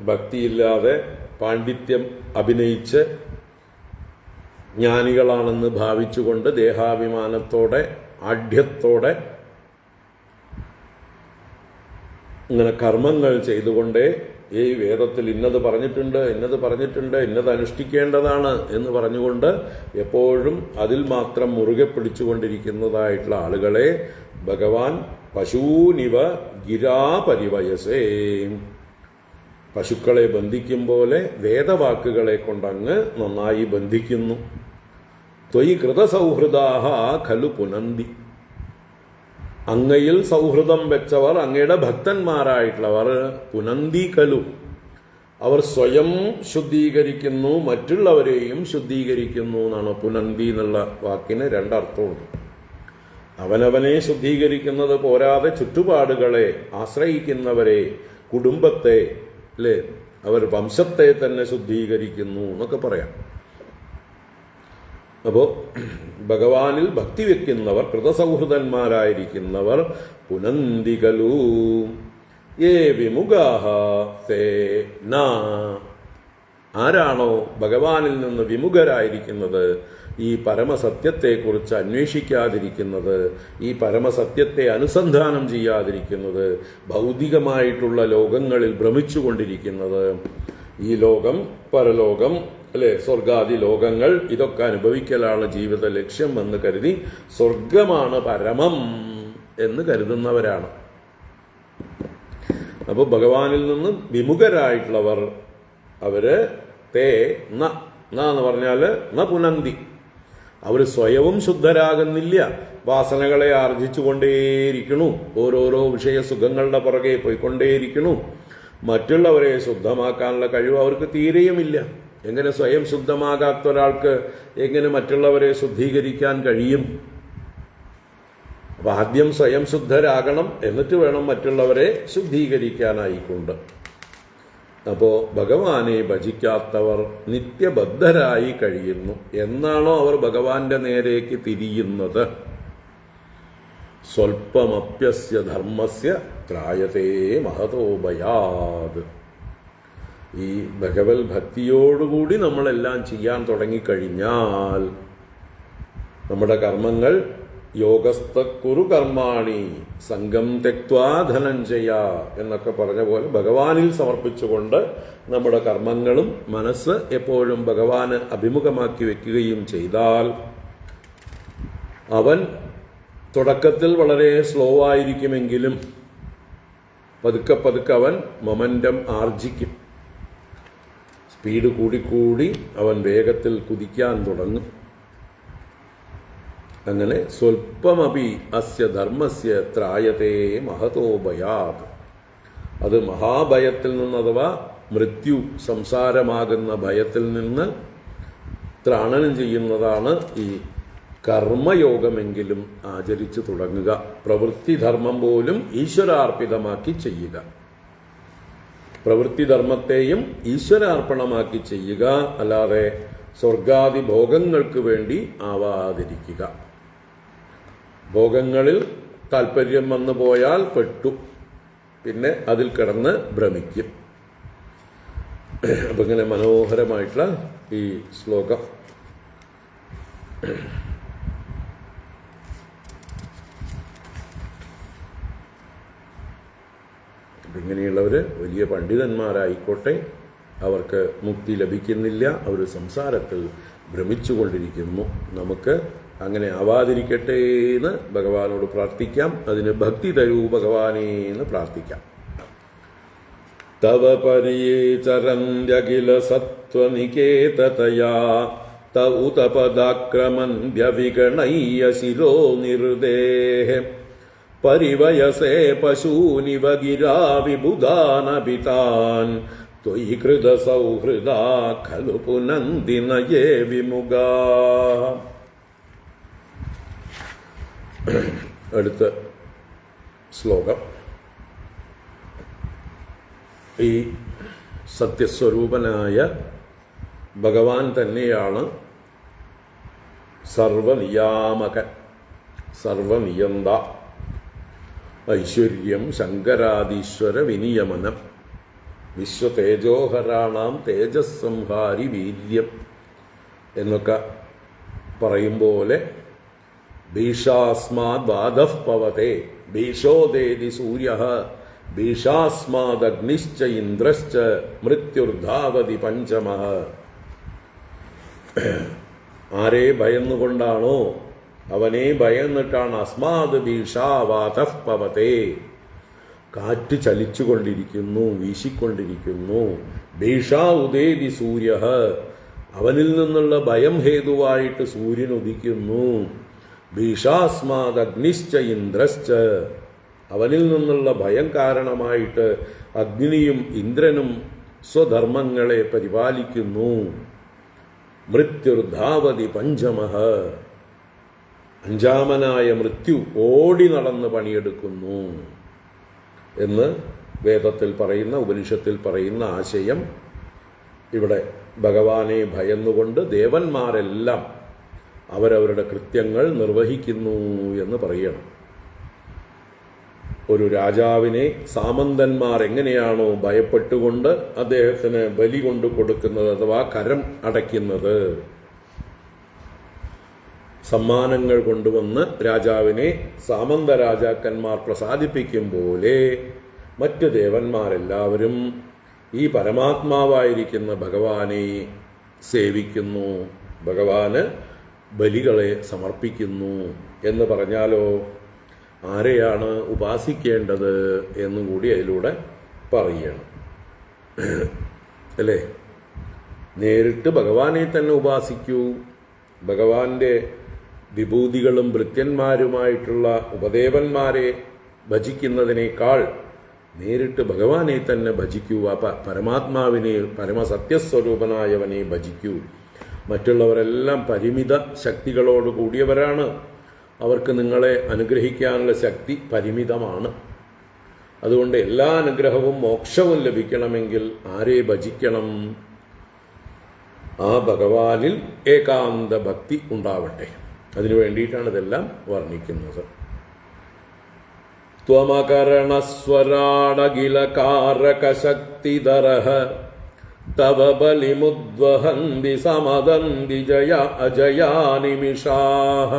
ഭക്തിയില്ലാതെ പാണ്ഡിത്യം അഭിനയിച്ച് ജ്ഞാനികളാണെന്ന് ഭാവിച്ചുകൊണ്ട് ദേഹാഭിമാനത്തോടെ ആഢ്യത്തോടെ ഇങ്ങനെ കർമ്മങ്ങൾ ചെയ്തുകൊണ്ടേ ഈ വേദത്തിൽ ഇന്നത് പറഞ്ഞിട്ടുണ്ട്, ഇന്നത് അനുഷ്ഠിക്കേണ്ടതാണ് എന്ന് പറഞ്ഞുകൊണ്ട് എപ്പോഴും അതിൽ മാത്രം മുറുകെ പിടിച്ചുകൊണ്ടിരിക്കുന്നതായിട്ടുള്ള ആളുകളെ ഭഗവാൻ പശൂനിവ ഗിരാപരിവയസേ, പശുക്കളെ ബന്ധിക്കും പോലെ വേദവാക്കുകളെ കൊണ്ടങ്ങ് നന്നായി ബന്ധിക്കുന്നു. ത്വയി കൃതസൗഹൃദാഹ ഖലു പുനന്തി, അങ്ങയിൽ സൗഹൃദം വെച്ചവർ, അങ്ങയുടെ ഭക്തന്മാരായിട്ടുള്ളവർ പുനന്തി ഖലു, അവർ സ്വയം ശുദ്ധീകരിക്കുന്നു, മറ്റുള്ളവരെയും ശുദ്ധീകരിക്കുന്നു എന്നാണ്. പുനന്തി എന്നുള്ള വാക്കിന് രണ്ടർത്ഥമുണ്ട്. അവനവനെ ശുദ്ധീകരിക്കുന്നത് പോരാതെ ചുറ്റുപാടുകളെ ആശ്രയിക്കുന്നവരെ, കുടുംബത്തെ, അല്ലേ, അവർ വംശത്തെ തന്നെ ശുദ്ധീകരിക്കുന്നു എന്നൊക്കെ പറയാം. അപ്പോൾ ഭഗവാനിൽ ഭക്തി വെക്കുന്നവർ, കൃതസൗഹൃദന്മാരായിരിക്കുന്നവർ പുനന്തികലൂ യേ വിമുഖാഃ തേ ന. ആരാണോ ഭഗവാനിൽ നിന്ന് വിമുഖരായിരിക്കുന്നത്, ഈ പരമസത്യത്തെക്കുറിച്ച് അന്വേഷിക്കാതിരിക്കുന്നത്, ഈ പരമസത്യത്തെ അനുസന്ധാനം ചെയ്യാതിരിക്കുന്നത്, ഭൗതികമായിട്ടുള്ള ലോകങ്ങളിൽ ഭ്രമിച്ചുകൊണ്ടിരിക്കുന്നത്, ഈ ലോകം, പരലോകം, അല്ലെ, സ്വർഗാദി ലോകങ്ങൾ, ഇതൊക്കെ അനുഭവിക്കലാണ് ജീവിത ലക്ഷ്യം എന്ന് കരുതി സ്വർഗമാണ് പരമം എന്ന് കരുതുന്നവരാണ്. അപ്പോൾ ഭഗവാനിൽ നിന്നും വിമുഖരായിട്ടുള്ളവർ, അവര് തേ ന എന്ന് പറഞ്ഞാൽ ന പുനന്തി, അവർ സ്വയവും ശുദ്ധരാകുന്നില്ല, വാസനകളെ ആർജിച്ചുകൊണ്ടേയിരിക്കണു, ഓരോരോ വിഷയസുഖങ്ങളുടെ പുറകെ പോയിക്കൊണ്ടേയിരിക്കണു. മറ്റുള്ളവരെ ശുദ്ധമാക്കാനുള്ള കഴിവ് അവർക്ക് തീരെയുമില്ല. എങ്ങനെ സ്വയം ശുദ്ധമാകാത്ത ഒരാൾക്ക് എങ്ങനെ മറ്റുള്ളവരെ ശുദ്ധീകരിക്കാൻ കഴിയും? അപ്പം ആദ്യം സ്വയം ശുദ്ധരാകണം, എന്നിട്ട് വേണം മറ്റുള്ളവരെ ശുദ്ധീകരിക്കാനായിക്കൊണ്ട്. അപ്പോൾ ഭഗവാനെ ഭജിക്കാത്തവർ നിത്യബദ്ധരായി കഴിയുന്നു. എന്നാണോ അവർ ഭഗവാന്റെ നേരേക്ക് തിരിയുന്നത്, സ്വൽപ്പമപ്യസ്യ ധർമ്മസ്യ ത്രായതേ മഹതോ ഭയാത്. ഈ ഭഗവത് ഭക്തിയോടുകൂടി നമ്മളെല്ലാം ചെയ്യാൻ തുടങ്ങിക്കഴിഞ്ഞാൽ നമ്മുടെ കർമ്മങ്ങൾ യോഗസ്ഥക്കുറു കർമാണി സംഘം തെക്വാ ധനഞ്ജയ എന്നൊക്കെ പറഞ്ഞ പോലെ ഭഗവാനിൽ സമർപ്പിച്ചുകൊണ്ട് നമ്മുടെ കർമ്മങ്ങളും മനസ്സ് എപ്പോഴും ഭഗവാന് അഭിമുഖമാക്കി വെക്കുകയും ചെയ്താൽ അവൻ തുടക്കത്തിൽ വളരെ സ്ലോ ആയിരിക്കുമെങ്കിലും പതുക്കെ പതുക്കെ അവൻ മൊമെന്റം ആർജിക്കും. സ്പീഡ് കൂടിക്കൂടി അവൻ വേഗത്തിൽ കുതിക്കാൻ തുടങ്ങും. അങ്ങനെ സ്വൽപ്പമപി അസ്യ ധർമ്മസ്യ ത്രായതേ മഹതോ ഭയാത്. അത് മഹാഭയത്തിൽ നിന്ന്, അഥവാ മൃത്യു, സംസാരമാകുന്ന ഭയത്തിൽ നിന്ന് ത്രാണനം ചെയ്യുന്നതാണ് ഈ കർമ്മയോഗമെങ്കിലും ആചരിച്ചു തുടങ്ങുക. പ്രവൃത്തിധർമ്മം പോലും ഈശ്വരാർപ്പിതമാക്കി ചെയ്യുക. പ്രവൃത്തിധർമ്മത്തെയും ഈശ്വരാർപ്പണമാക്കി ചെയ്യുക, അല്ലാതെ സ്വർഗാദി ഭോഗങ്ങൾക്ക് വേണ്ടി ആവാതിരിക്കുക. ഭോഗങ്ങളിൽ താല്പര്യം വന്നു പോയാൽ പെട്ടു, പിന്നെ അതിൽ കിടന്ന് ഭ്രമിക്കും. അപ്പം ഇങ്ങനെ മനോഹരമായിട്ടുള്ള ഈ ശ്ലോകം ഇങ്ങനെയുള്ളവർ വലിയ പണ്ഡിതന്മാരായിക്കോട്ടെ, അവർക്ക് മുക്തി ലഭിക്കുന്നില്ല, അവർ സംസാരത്തിൽ ഭ്രമിച്ചുകൊണ്ടിരിക്കുന്നു. നമുക്ക് അങ്ങനെ ആവാതിരിക്കട്ടെ എന്ന് ഭഗവാനോട് പ്രാർത്ഥിക്കാം. അതിന് ഭക്തി തരൂ ഭഗവാനേ എന്ന് പ്രാർത്ഥിക്കാം. തവ പരീചരന്യഖില സത്വനികേതതയാ തൗതപദാക്രമൻ വ്യവിഗണയ്യ ശിരോ നിർദേഹ പരിവയസേ പശൂനിവ ഗിരാ വിബുധാനപിതാൻ ത്വയി കൃത സൗഹൃദാ ഖലു പുനന്ദിനയേ വിമുഖാ. അടുത്ത ശ്ലോകം. ഈ സത്യസ്വരൂപനായ ഭഗവാൻ തന്നെയാണ് സർവനിയാമകൻ, സർവനിയന്ത. ഐശ്വര്യം ശങ്കരാദീശ്വര വിനിയമനം വിശ്വതേജോഹരാണാം തേജസ്സംഹാരി വീര്യം എന്നൊക്കെ പറയും പോലെ ഭീഷാസ്മാദ് ബാധഃ പവതേ ഭീഷോദേതി സൂര്യഃ ഭീഷാസ്മാദഗ്നിശ്ച ഇന്ദ്രശ്ച മൃത്യുർധാവതി പഞ്ചമഃ. ആരെ ഭയന്നുകൊണ്ടാണോ, അവനെ ഭയന്നിട്ടാണ് അസ്മാദ് ഭീഷാവാതഃ പവതേ. കാറ്റ് ചലിച്ചുകൊണ്ടിരിക്കുന്നു, വീശിക്കൊണ്ടിരിക്കുന്നു. ഭീഷാ ഉദേതി സൂര്യഃ, അവനിൽ നിന്നുള്ള ഭയം ഹേതുവായിട്ട് സൂര്യൻ ഉദിക്കുന്നു. ഭീഷാസ്മാദ് അഗ്നിശ്ച ഇന്ദ്രശ്ച, അവനിൽ നിന്നുള്ള ഭയം കാരണമായിട്ട് അഗ്നിയും ഇന്ദ്രനും സ്വധർമ്മങ്ങളെ പരിപാലിക്കുന്നു. മൃത്യുർധാവതി പഞ്ചമഃ, അഞ്ചാമനായ മൃത്യു ഓടി നടന്ന് പണിയെടുക്കുന്നു എന്ന് വേദത്തിൽ പറയുന്ന, ഉപനിഷത്തിൽ പറയുന്ന ആശയം ഇവിടെ ഭഗവാനെ ഭയന്നുകൊണ്ട് ദേവന്മാരെല്ലാം അവരവരുടെ കൃത്യങ്ങൾ നിർവഹിക്കുന്നു എന്ന് പറയണം. ഒരു രാജാവിനെ സാമന്തന്മാർ എങ്ങനെയാണോ ഭയപ്പെട്ടുകൊണ്ട് അദ്ദേഹത്തിന് ബലി കൊണ്ട് കൊടുക്കുന്നത് അഥവാ കരം അടയ്ക്കുന്നത്, സമ്മാനങ്ങൾ കൊണ്ടുവന്ന് രാജാവിനെ സാമന്ത രാജാക്കന്മാർ പ്രസാദിപ്പിക്കും പോലെ മറ്റ് ദേവന്മാരെല്ലാവരും ഈ പരമാത്മാവായിരിക്കുന്ന ഭഗവാനെ സേവിക്കുന്നു, ഭഗവാന് ബലികളെ സമർപ്പിക്കുന്നു എന്ന് പറഞ്ഞാലോ ആരെയാണ് ഉപാസിക്കേണ്ടത് എന്നും കൂടി അതിലൂടെ പറയണം അല്ലേ? നേരിട്ട് ഭഗവാനെ തന്നെ ഉപാസിക്കൂ. ഭഗവാന്റെ വിഭൂതികളും ഭൃത്യന്മാരുമായിട്ടുള്ള ഉപദേവന്മാരെ ഭജിക്കുന്നതിനേക്കാൾ നേരിട്ട് ഭഗവാനെ തന്നെ ഭജിക്കൂ. പരമാത്മാവിനെ, പരമസത്യസ്വരൂപനായവനെ ഭജിക്കൂ. മറ്റുള്ളവരെല്ലാം പരിമിത ശക്തികളോട് കൂടിയവരാണ്. അവർക്ക് നിങ്ങളെ അനുഗ്രഹിക്കാനുള്ള ശക്തി പരിമിതമാണ്. അതുകൊണ്ട് എല്ലാ അനുഗ്രഹവും മോക്ഷവും ലഭിക്കണമെങ്കിൽ ആരെ ഭജിക്കണം? ആ ഭഗവാനിൽ ഏകാന്ത ഭക്തി ഉണ്ടാവട്ടെ. അതിനു വേണ്ടിയിട്ടാണ് ഇതെല്ലാം വർണ്ണിക്കുന്നത്. ത്വമകരണസ്വരാടകിലകാരകശക്തിധരഃ തവ ബലിമുദ്വഹന്തി സമദന്തി ജയ അജയാനിമിഷാഃ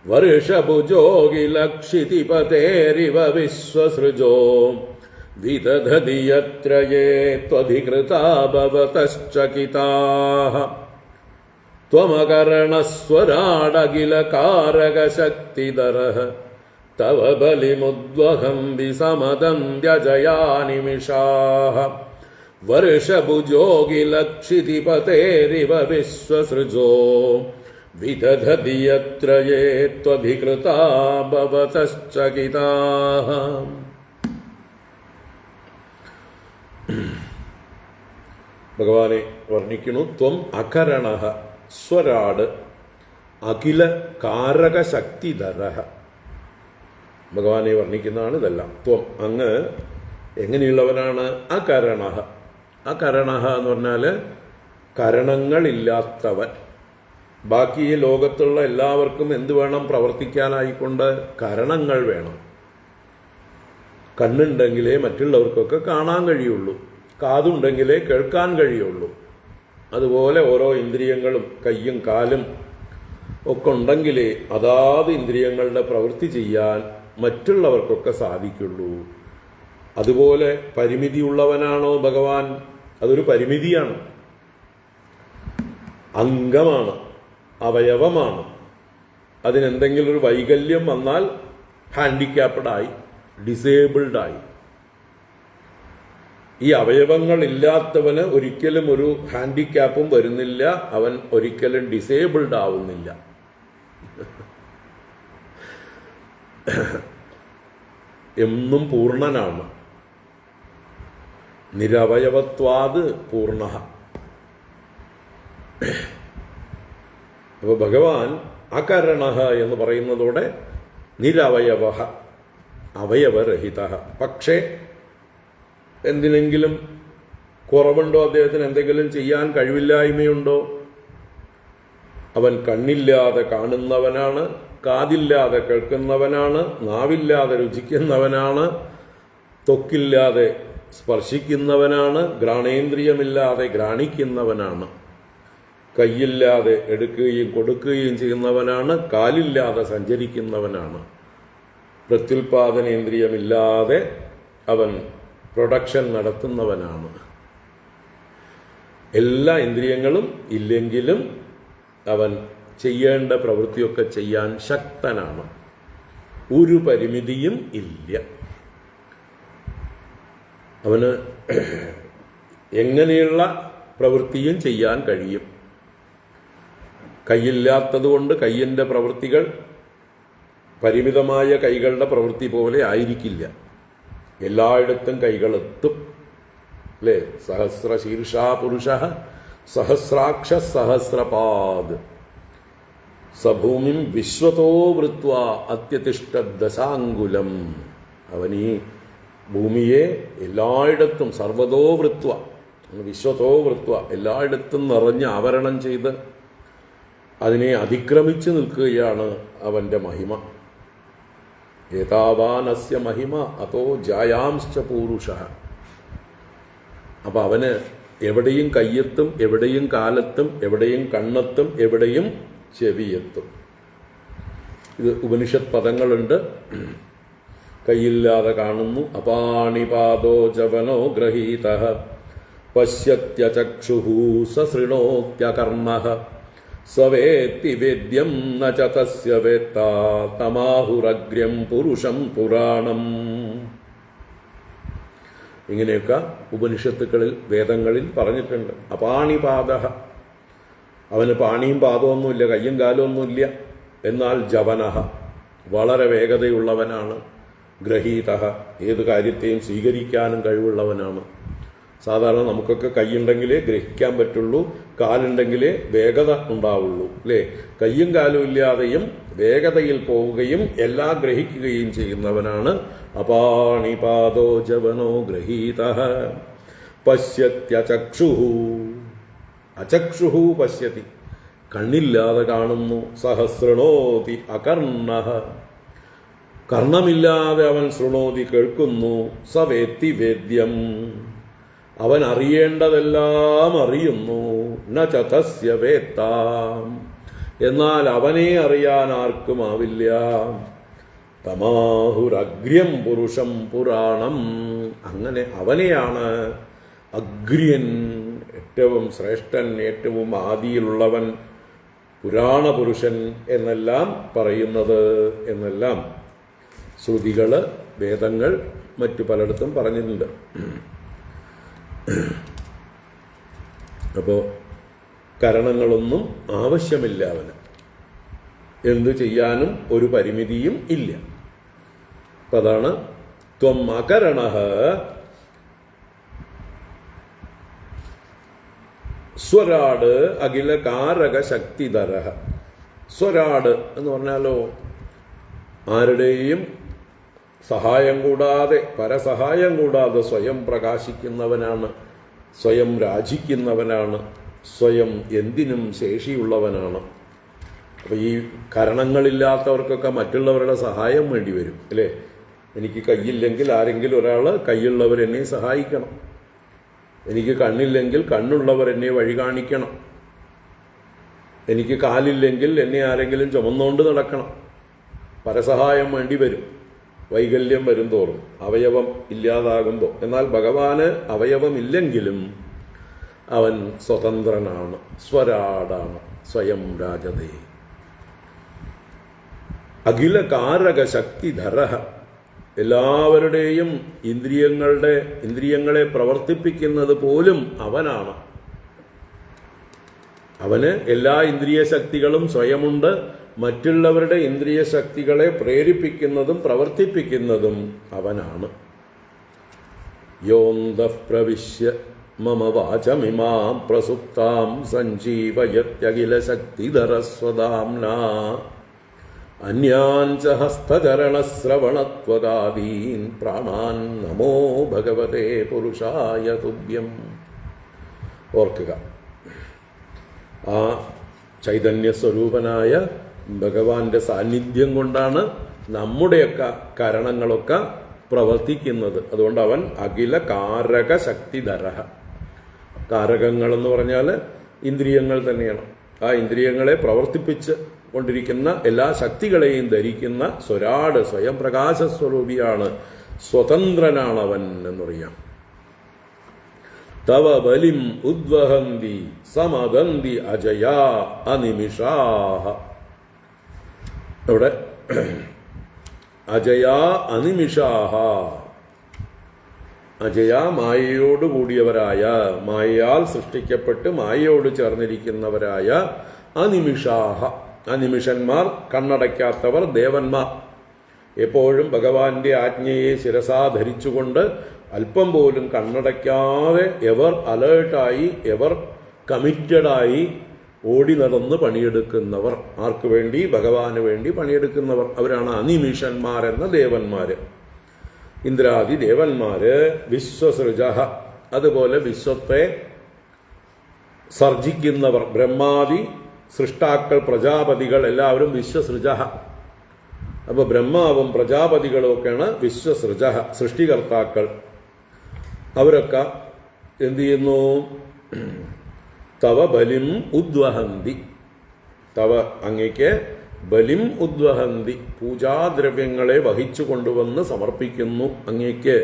വർഷഭുജോഗിലക്ഷിതിപതേരിവ വിശ്വസൃജോ വിദധതി യത്ര യേ ത്വധികൃതാ ഭവതശ്ചകിതാഃ ത്വമകരണസ്വരാടകിലകാരകശക്തിധരഃ തവ ബലിമുദ്വഹന്തി സമദന്ത്യജയാനിമിഷാഃ വർഷഭുജോഗിലക്ഷിതിപതേരിവ വിശ്വസൃജോ വിദധതി യത്ര യേ ത്വധികൃതാ ഭവതശ്ചകിതാഃ. ഭഗവാനെ വർണ്ണിക്കുന്നു. ത്വം അകരണഃ, സ്വരാട്, അഖില കാരകശക്തിധരഃ. ഭഗവാനെ വർണ്ണിക്കുന്നതാണ് ഇതെല്ലാം. ത്വം, അങ്ങ് എങ്ങനെയുള്ളവനാണ്? അകരണഃ. അകരണഃ എന്ന് പറഞ്ഞാൽ കരണങ്ങളില്ലാത്തവൻ. ബാക്കി ഈ ലോകത്തുള്ള എല്ലാവർക്കും എന്ത് വേണം? പ്രവർത്തിക്കാനായിക്കൊണ്ട് കരണങ്ങൾ വേണം. കണ്ണുണ്ടെങ്കിലേ മറ്റുള്ളവർക്കൊക്കെ കാണാൻ കഴിയുള്ളൂ, കാതുണ്ടെങ്കിലേ കേൾക്കാൻ കഴിയുള്ളൂ. അതുപോലെ ഓരോ ഇന്ദ്രിയങ്ങളും കയ്യും കാലും ഒക്കെ ഉണ്ടെങ്കിലേ അതാത് ഇന്ദ്രിയങ്ങളുടെ പ്രവൃത്തി ചെയ്യാൻ മറ്റുള്ളവർക്കൊക്കെ സാധിക്കുള്ളൂ. അതുപോലെ പരിമിതിയുള്ളവനാണോ ഭഗവാൻ? അതൊരു പരിമിതിയാണ്, അംഗമാണ്, അവയവമാണ്. അതിനെന്തെങ്കിലും ഒരു വൈകല്യം വന്നാൽ ഹാൻഡിക്യാപ്ഡായി, ഡിസേബിൾഡായി. ഈ അവയവങ്ങളില്ലാത്തവന് ഒരിക്കലും ഒരു ഹാൻഡിക്യാപ്പും വരുന്നില്ല, അവൻ ഒരിക്കലും ഡിസേബിൾഡ് ആവുന്നില്ല. എന്നും പൂർണ്ണനാണ്. നിരവയവത്വാത് പൂർണ്ണഃ. അപ്പോൾ ഭഗവാൻ അകരണഃ എന്ന് പറയുന്നതോടെ നിരവയവഃ, അവയവരഹിതഃ. പക്ഷേ എന്തിനെങ്കിലും കുറവുണ്ടോ? അദ്ദേഹത്തിന് എന്തെങ്കിലും ചെയ്യാൻ കഴിവില്ലായ്മയുണ്ടോ? അവൻ കണ്ണില്ലാതെ കാണുന്നവനാണ്, കാതില്ലാതെ കേൾക്കുന്നവനാണ്, നാവില്ലാതെ രുചിക്കുന്നവനാണ്, ത്വക്കില്ലാതെ സ്പർശിക്കുന്നവനാണ്, ഘ്രാണേന്ദ്രിയമില്ലാതെ ഘ്രാണിക്കുന്നവനാണ്, കൈയില്ലാതെ എടുക്കുകയും കൊടുക്കുകയും ചെയ്യുന്നവനാണ്, കാലില്ലാതെ സഞ്ചരിക്കുന്നവനാണ്, പ്രത്യുൽപാദനേന്ദ്രിയമില്ലാതെ അവൻ പ്രൊഡക്ഷൻ നടത്തുന്നവനാണ്. എല്ലാ ഇന്ദ്രിയങ്ങളും ഇല്ലെങ്കിലും അവൻ ചെയ്യേണ്ട പ്രവൃത്തിയൊക്കെ ചെയ്യാൻ ശക്തനാണ്. ഒരു പരിമിതിയും ഇല്ല. അവന് എങ്ങനെയുള്ള പ്രവൃത്തിയും ചെയ്യാൻ കഴിയും. കൈയില്ലാത്തതുകൊണ്ട് കയ്യിൻ്റെ പ്രവൃത്തികൾ പരിമിതമായ കൈകളുടെ പ്രവൃത്തി പോലെ ആയിരിക്കില്ല. എല്ലായിടത്തും കൈകളെത്തും അല്ലേ? സഹസ്രശീർഷാ പുരുഷ സഹസ്രാക്ഷ സഹസ്രപാദ്. സഭൂമിം വിശ്വതോ വൃത്വ അത്യതിഷ്ഠദശാങ്കുലം. അവൻ ഈ ഭൂമിയെ എല്ലായിടത്തും സർവതോ വൃത്വ, വിശ്വതോ വൃത്വ, എല്ലായിടത്തും നിറഞ്ഞ് ആവരണം ചെയ്ത് അതിനെ അതിക്രമിച്ച് നിൽക്കുകയാണ് അവൻ്റെ മഹിമ. ഏതാവാനസ്യ മഹിമ അതോ ജായാംശ്ച പൂരുഷ. അപ്പം അവന് എവിടെയും കയ്യെത്തും, എവിടെയും കാലത്തും, എവിടെയും കണ്ണെത്തും, എവിടെയും ചെവിയെത്തും. ഇത് ഉപനിഷത്ത് പദങ്ങളുണ്ട്. കൈയില്ലാതെ കാണുന്നു. അപാണിപാദോ ജവനോ ഗ്രഹീതഃ പശ്യത്യചക്ഷുഃ സശൃണോത്യകർണഃ സവേത്തി വേദ്യം ന ച തസ്യ വേത്ത തമാഹുരഗ്ര്യം പുരുഷം പുരാണം. ഇങ്ങനെയൊക്കെ ഉപനിഷത്തുക്കളിൽ വേദങ്ങളിൽ പറഞ്ഞിട്ടുണ്ട്. അപാണിപാദഃ, അവന് പാണിയും പാദമൊന്നുമില്ല, കയ്യും കാലമൊന്നുമില്ല. എന്നാൽ ജവനഃ, വളരെ വേഗതയുള്ളവനാണ്. ഗ്രഹീതഃ, ഏത് കാര്യത്തെയും സ്വീകരിക്കാനും കഴിവുള്ളവനാണ്. സാധാരണ നമുക്കൊക്കെ കൈയുണ്ടെങ്കിലേ ഗ്രഹിക്കാൻ പറ്റുള്ളൂ, കാലുണ്ടെങ്കിലേ വേഗത ഉണ്ടാവുള്ളൂ, അല്ലേ? കയ്യും കാലും ഇല്ലാതെയും വേഗതയിൽ പോവുകയും എല്ലാം ഗ്രഹിക്കുകയും ചെയ്യുന്നവനാണ്. അപാണിപാദോ ജവനോ ഗ്രഹീതഃ പശ്യത്യചക്ഷുഃ, അചക്ഷുഃ പശ്യതി, കണ്ണില്ലാതെ കാണുന്നു. സഹസ്രണോതി അകർണഃ, കർണമില്ലാതെ അവൻ ശൃണോതി കേൾക്കുന്നു. സവേത്തി വേദ്യം, അവൻ അറിയേണ്ടതെല്ലാം അറിയുന്നു. ന ച തസ്യ വേത്ത, എന്നാൽ അവനെ അറിയാൻ ആർക്കുമാവില്ല. തമാഹുരഗ്ര്യം പുരുഷം പുരാണം, അങ്ങനെ അവനെയാണ് അഗ്ര്യൻ, ഏറ്റവും ശ്രേഷ്ഠൻ, ഏറ്റവും ആദിയിലുള്ളവൻ, പുരാണപുരുഷൻ എന്നെല്ലാം പറയുന്നത് എന്നെല്ലാം ശ്രുതികൾ, വേദങ്ങൾ മറ്റു പലയിടത്തും പറഞ്ഞിട്ടുണ്ട്. അപ്പോൾ കരണങ്ങളൊന്നും ആവശ്യമില്ല അവന്, എന്തു ചെയ്യാനും ഒരു പരിമിതിയും ഇല്ല. അപ്പം അതാണ് ത്വം അകരണഃ സ്വരാട് അഖില കാരക ശക്തിധരഃ. സ്വരാട് എന്ന് പറഞ്ഞാലോ, ആരുടെയും സഹായം കൂടാതെ, പരസഹായം കൂടാതെ സ്വയം പ്രകാശിക്കുന്നവനാണ്, സ്വയം രാജിക്കുന്നവനാണ്, സ്വയം എന്തിനും ശേഷിയുള്ളവനാണ്. അപ്പോൾ ഈ കരണങ്ങളില്ലാത്തവർക്കൊക്കെ മറ്റുള്ളവരുടെ സഹായം വേണ്ടി വരും, അല്ലേ? എനിക്ക് കയ്യില്ലെങ്കിൽ ആരെങ്കിലും ഒരാൾ, കൈയുള്ളവർ എന്നെ സഹായിക്കണം. എനിക്ക് കണ്ണില്ലെങ്കിൽ കണ്ണുള്ളവർ എന്നെ വഴി കാണിക്കണം. എനിക്ക് കാലില്ലെങ്കിൽ എന്നെ ആരെങ്കിലും ചുമന്നുകൊണ്ട് നടക്കണം. പരസഹായം വേണ്ടി വരും, വൈകല്യം വരും തോറും, അവയവം ഇല്ലാതാകുമ്പോൾ. എന്നാൽ ഭഗവാന് അവയവമില്ലെങ്കിലും അവൻ സ്വതന്ത്രനാണ്, സ്വരാടാണ്, സ്വയം രാജതേ. അഖില കാരക ശക്തിധരഃ, എല്ലാവരുടെയും ഇന്ദ്രിയങ്ങളെ പ്രവർത്തിപ്പിക്കുന്നത് പോലും അവനാണ്. അവന് എല്ലാ ഇന്ദ്രിയ ശക്തികളും സ്വയമുണ്ട്. മറ്റുള്ളവരുടെ ഇന്ദ്രിയ ശക്തികളെ പ്രേരിപ്പിക്കുന്നതും പ്രവർത്തിപ്പിക്കുന്നതും അവനാണ്. യോന്തഃ പ്രവിശ്യ മമ വാചമിമാം പ്രസുപ്താം സഞ്ജീവയത്യഖില ശക്തിധരസ്വദാംനാ അന്യാൻ ച ഹസ്തചരണശ്രവണത്വദാദീൻ പ്രാണാൻ നമോ ഭഗവതേ പുരുഷായ തുഭ്യം. ഓർക്കുക, ആ ചൈതന്യസ്വരൂപനായ ഭഗവാന്റെ സാന്നിധ്യം കൊണ്ടാണ് നമ്മുടെയൊക്കെ കരണങ്ങളൊക്കെ പ്രവർത്തിക്കുന്നത്. അതുകൊണ്ട് അവൻ അഖില കാരക ശക്തിധരഃ. കാരകങ്ങളെന്ന് പറഞ്ഞാൽ ഇന്ദ്രിയങ്ങൾ തന്നെയാണ്. ആ ഇന്ദ്രിയങ്ങളെ പ്രവർത്തിപ്പിച്ച് കൊണ്ടിരിക്കുന്ന എല്ലാ ശക്തികളെയും ധരിക്കുന്ന സ്വരാട്, സ്വയം പ്രകാശസ്വരൂപിയാണ്, സ്വതന്ത്രനാണവൻ എന്നറിയാം. തവ ബലിം ഉദ്വഹന്തി സമദന്തി അജയാ അനിമിഷാഹ. ഇവിടെ അജയാ അനിമിഷാഹ, അജയ മായയോട് കൂടിയവരായ, മായയാൽ സൃഷ്ടിക്കപ്പെട്ട് മായയോട് ചേർന്നിരിക്കുന്നവരായ അനിമിഷാഹ, അനിമിഷന്മാർ, കണ്ണടയ്ക്കാത്തവർ, ദേവന്മാർ. എപ്പോഴും ഭഗവാന്റെ ആജ്ഞയെ ശിരസാ ധരിച്ചുകൊണ്ട് അല്പം പോലും കണ്ണടയ്ക്കാതെ എവർ അലേർട്ടായി, എവർ കമ്മിറ്റഡായി ഓടി നടന്ന് പണിയെടുക്കുന്നവർ. ആർക്ക് വേണ്ടി? ഭഗവാന് വേണ്ടി പണിയെടുക്കുന്നവർ. അവരാണ് അനിമിഷന്മാരെന്ന ദേവന്മാര്, ഇന്ദ്രാദി ദേവന്മാര്. വിശ്വസൃജ, അതുപോലെ വിശ്വത്തെ സർജിക്കുന്നവർ, ബ്രഹ്മാദി സൃഷ്ടാക്കൾ, പ്രജാപതികൾ എല്ലാവരും വിശ്വസൃജ. അപ്പൊ ബ്രഹ്മാവും പ്രജാപതികളും ഒക്കെയാണ് വിശ്വസൃജ, സൃഷ്ടികർത്താക്കൾ. അവരൊക്കെ എന്ത് ചെയ്യുന്നു? തവ ബലിം ഉദ്വഹന്തി, തവ അങ്ങയ്ക്ക് ബലിം ഉദ്വഹന്തി, പൂജാദ്രവ്യങ്ങളെ വഹിച്ചു കൊണ്ടുവന്ന് സമർപ്പിക്കുന്നു. അങ്ങയ്ക്ക്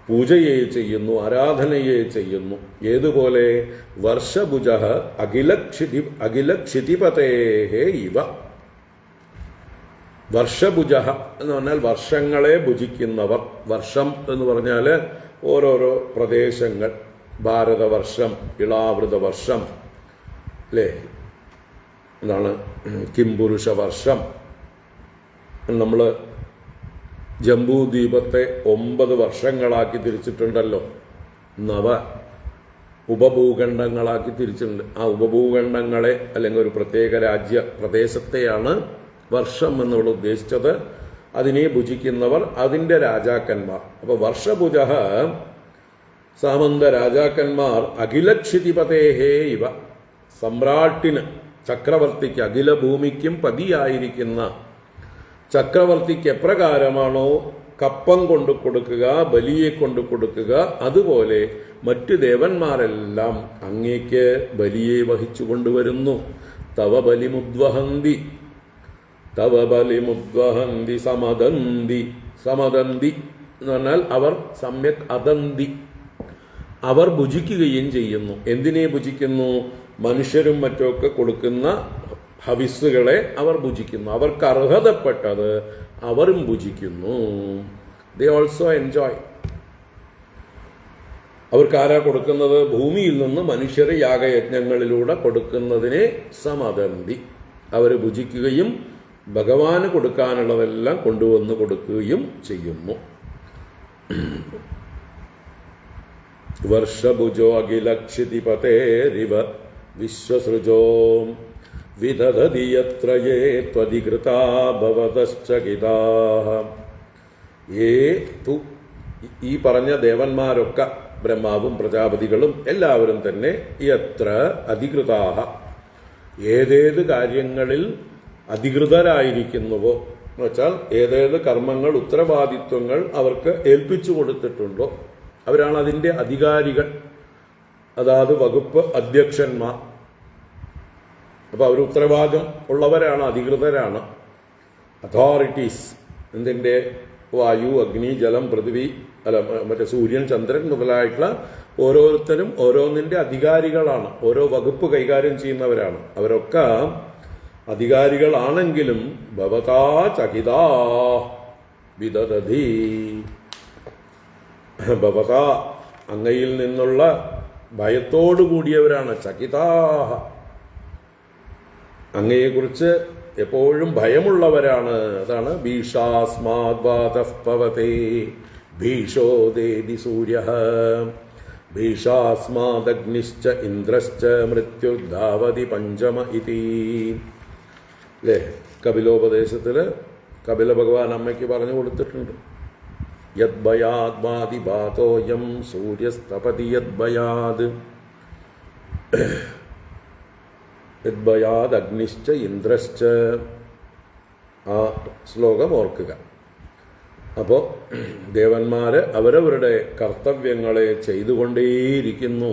പൂജയെ ചെയ്യുന്നു, ആരാധനയെ ചെയ്യുന്നു. ഏതുപോലെ? വർഷഭുജ അഖിലക്ഷിതിപതേഹേ ഇവ. വർഷഭുജ എന്ന് പറഞ്ഞാൽ വർഷങ്ങളെ ഭുജിക്കുന്നവർ. വർഷം എന്ന് പറഞ്ഞാൽ ഓരോരോ പ്രദേശങ്ങൾ. ഭാരതവർഷം, ഇളാവൃത വർഷം, അല്ലേ? എന്താണ് കിംപുരുഷ വർഷം. നമ്മൾ ജംബൂദ്വീപത്തെ 9 വർഷങ്ങളാക്കി തിരിച്ചിട്ടുണ്ടല്ലോ. നവ ഉപഭൂഖണ്ഡങ്ങളാക്കി തിരിച്ചിട്ടുണ്ട്. ആ ഉപഭൂഖണ്ഡങ്ങളെ അല്ലെങ്കിൽ ഒരു പ്രത്യേക പ്രദേശത്തെയാണ് വർഷം എന്നുള്ള ഉദ്ദേശിച്ചത്. അതിനെ ഭുജിക്കുന്നവർ, അതിൻ്റെ രാജാക്കന്മാർ. അപ്പൊ വർഷഭുജ സാമന്ത രാജാക്കന്മാർ. അഖിലക്ഷിതിപതേഹേ ഇവ, സമ്രാട്ടിന്, ചക്രവർത്തിക്ക്, അഖില ഭൂമിക്കും പതിയായിരിക്കുന്ന ചക്രവർത്തിക്ക് എപ്രകാരമാണോ കപ്പം കൊണ്ടു കൊടുക്കുക, ബലിയെ കൊണ്ടു കൊടുക്കുക, അതുപോലെ മറ്റു ദേവന്മാരെല്ലാം അങ്ങേക്ക് ബലിയെ വഹിച്ചു കൊണ്ടുവരുന്നു. തവ ബലിമുദ്വഹന്തി, തവ ബലിമുദ്വഹന്തി സമദന്തി. സമദന്തി എന്ന് പറഞ്ഞാൽ അവർ സമ്യക് അതന്തി, അവർ ഭുജിക്കുകയും ചെയ്യുന്നു. എന്തിനെ ഭുജിക്കുന്നു? മനുഷ്യരും മറ്റൊക്കെ കൊടുക്കുന്ന ഹവിസ്സുകളെ അവർ ഭുജിക്കുന്നു. അവർക്ക് അർഹതപ്പെട്ടത് അവരും ഭുജിക്കുന്നു. They also enjoy. അവർക്ക് ആരാ കൊടുക്കുന്നത്? ഭൂമിയിൽ നിന്ന് മനുഷ്യരെ യാഗയജ്ഞങ്ങളിലൂടെ കൊടുക്കുന്നതിനെ സമദന്തി. അവർ ഭുജിക്കുകയും ഭഗവാന് കൊടുക്കാനുള്ളതെല്ലാം കൊണ്ടുവന്ന് കൊടുക്കുകയും ചെയ്യുന്നു. വർഷഭുജോ അഖിലക്ഷിതിപതേരിവ വിശ്വസൃജോ വിദധതി യത്രയേ ത്വധികൃതാ ഭവതശ്ചകിതാഃ. ഈ പറഞ്ഞ ദേവന്മാരൊക്കെ, ബ്രഹ്മാവും പ്രജാപതികളും എല്ലാവരും തന്നെ, യത്ര അധികൃതാഃ, ഏതേത് കാര്യങ്ങളിൽ അധികൃതരായിരിക്കുന്നുവോ എന്ന് വെച്ചാൽ ഏതേത് കർമ്മങ്ങൾ, ഉത്തരവാദിത്വങ്ങൾ അവർക്ക് ഏൽപ്പിച്ചു കൊടുത്തിട്ടുണ്ടോ അവരാണ് അതിൻ്റെ അധികാരികൾ. അതാത് വകുപ്പ് അധ്യക്ഷന്മാർ. അപ്പൊ അവർ ഉത്തരവാദിത്വം ഉള്ളവരാണ്, അധികൃതരാണ്, അതോറിറ്റീസ്. എന്തിൻ്റെ? വായു, അഗ്നി, ജലം, പൃഥ്വി, മറ്റേ സൂര്യൻ, ചന്ദ്രൻ മുതലായിട്ടുള്ള ഓരോരുത്തരും ഓരോന്നിൻ്റെ അധികാരികളാണ്. ഓരോ വകുപ്പ് കൈകാര്യം ചെയ്യുന്നവരാണ്. അവരൊക്കെ അധികാരികളാണെങ്കിലും ഭവതാ ചകിതാ വിദധതി, ഭവത അങ്ങയിൽ നിന്നുള്ള ഭയത്തോടു കൂടിയവരാണ്. ചകിതാഹ, അങ്ങയെക്കുറിച്ച് എപ്പോഴും ഭയമുള്ളവരാണ്. അതാണ് ഭീഷാസ്മാദ്വാതഃപവതേ ഭീഷോദേതി സൂര്യഃ ഭീഷാസ്മാദഗ്നിശ്ച ഇന്ദ്രശ്ച മൃത്യുർധാവതി പഞ്ചമ ഇതി. അല്ലേ? കപിലോപദേശത്തില് കപില ഭഗവാൻ അമ്മയ്ക്ക് പറഞ്ഞു കൊടുത്തിട്ടുണ്ട്. യദ്ഭയാദ്വാദിബാതോയം സൂര്യസ്തപതി യദ്ഭയാദ് യദ്ഭയാദ് അഗ്നിശ്ച ഇന്ദ്രശ്ച. ആ ശ്ലോകം ഓർക്കുക. അപ്പോൾ ദേവന്മാര് അവരവരുടെ കർത്തവ്യങ്ങളെ ചെയ്തുകൊണ്ടേയിരിക്കുന്നു,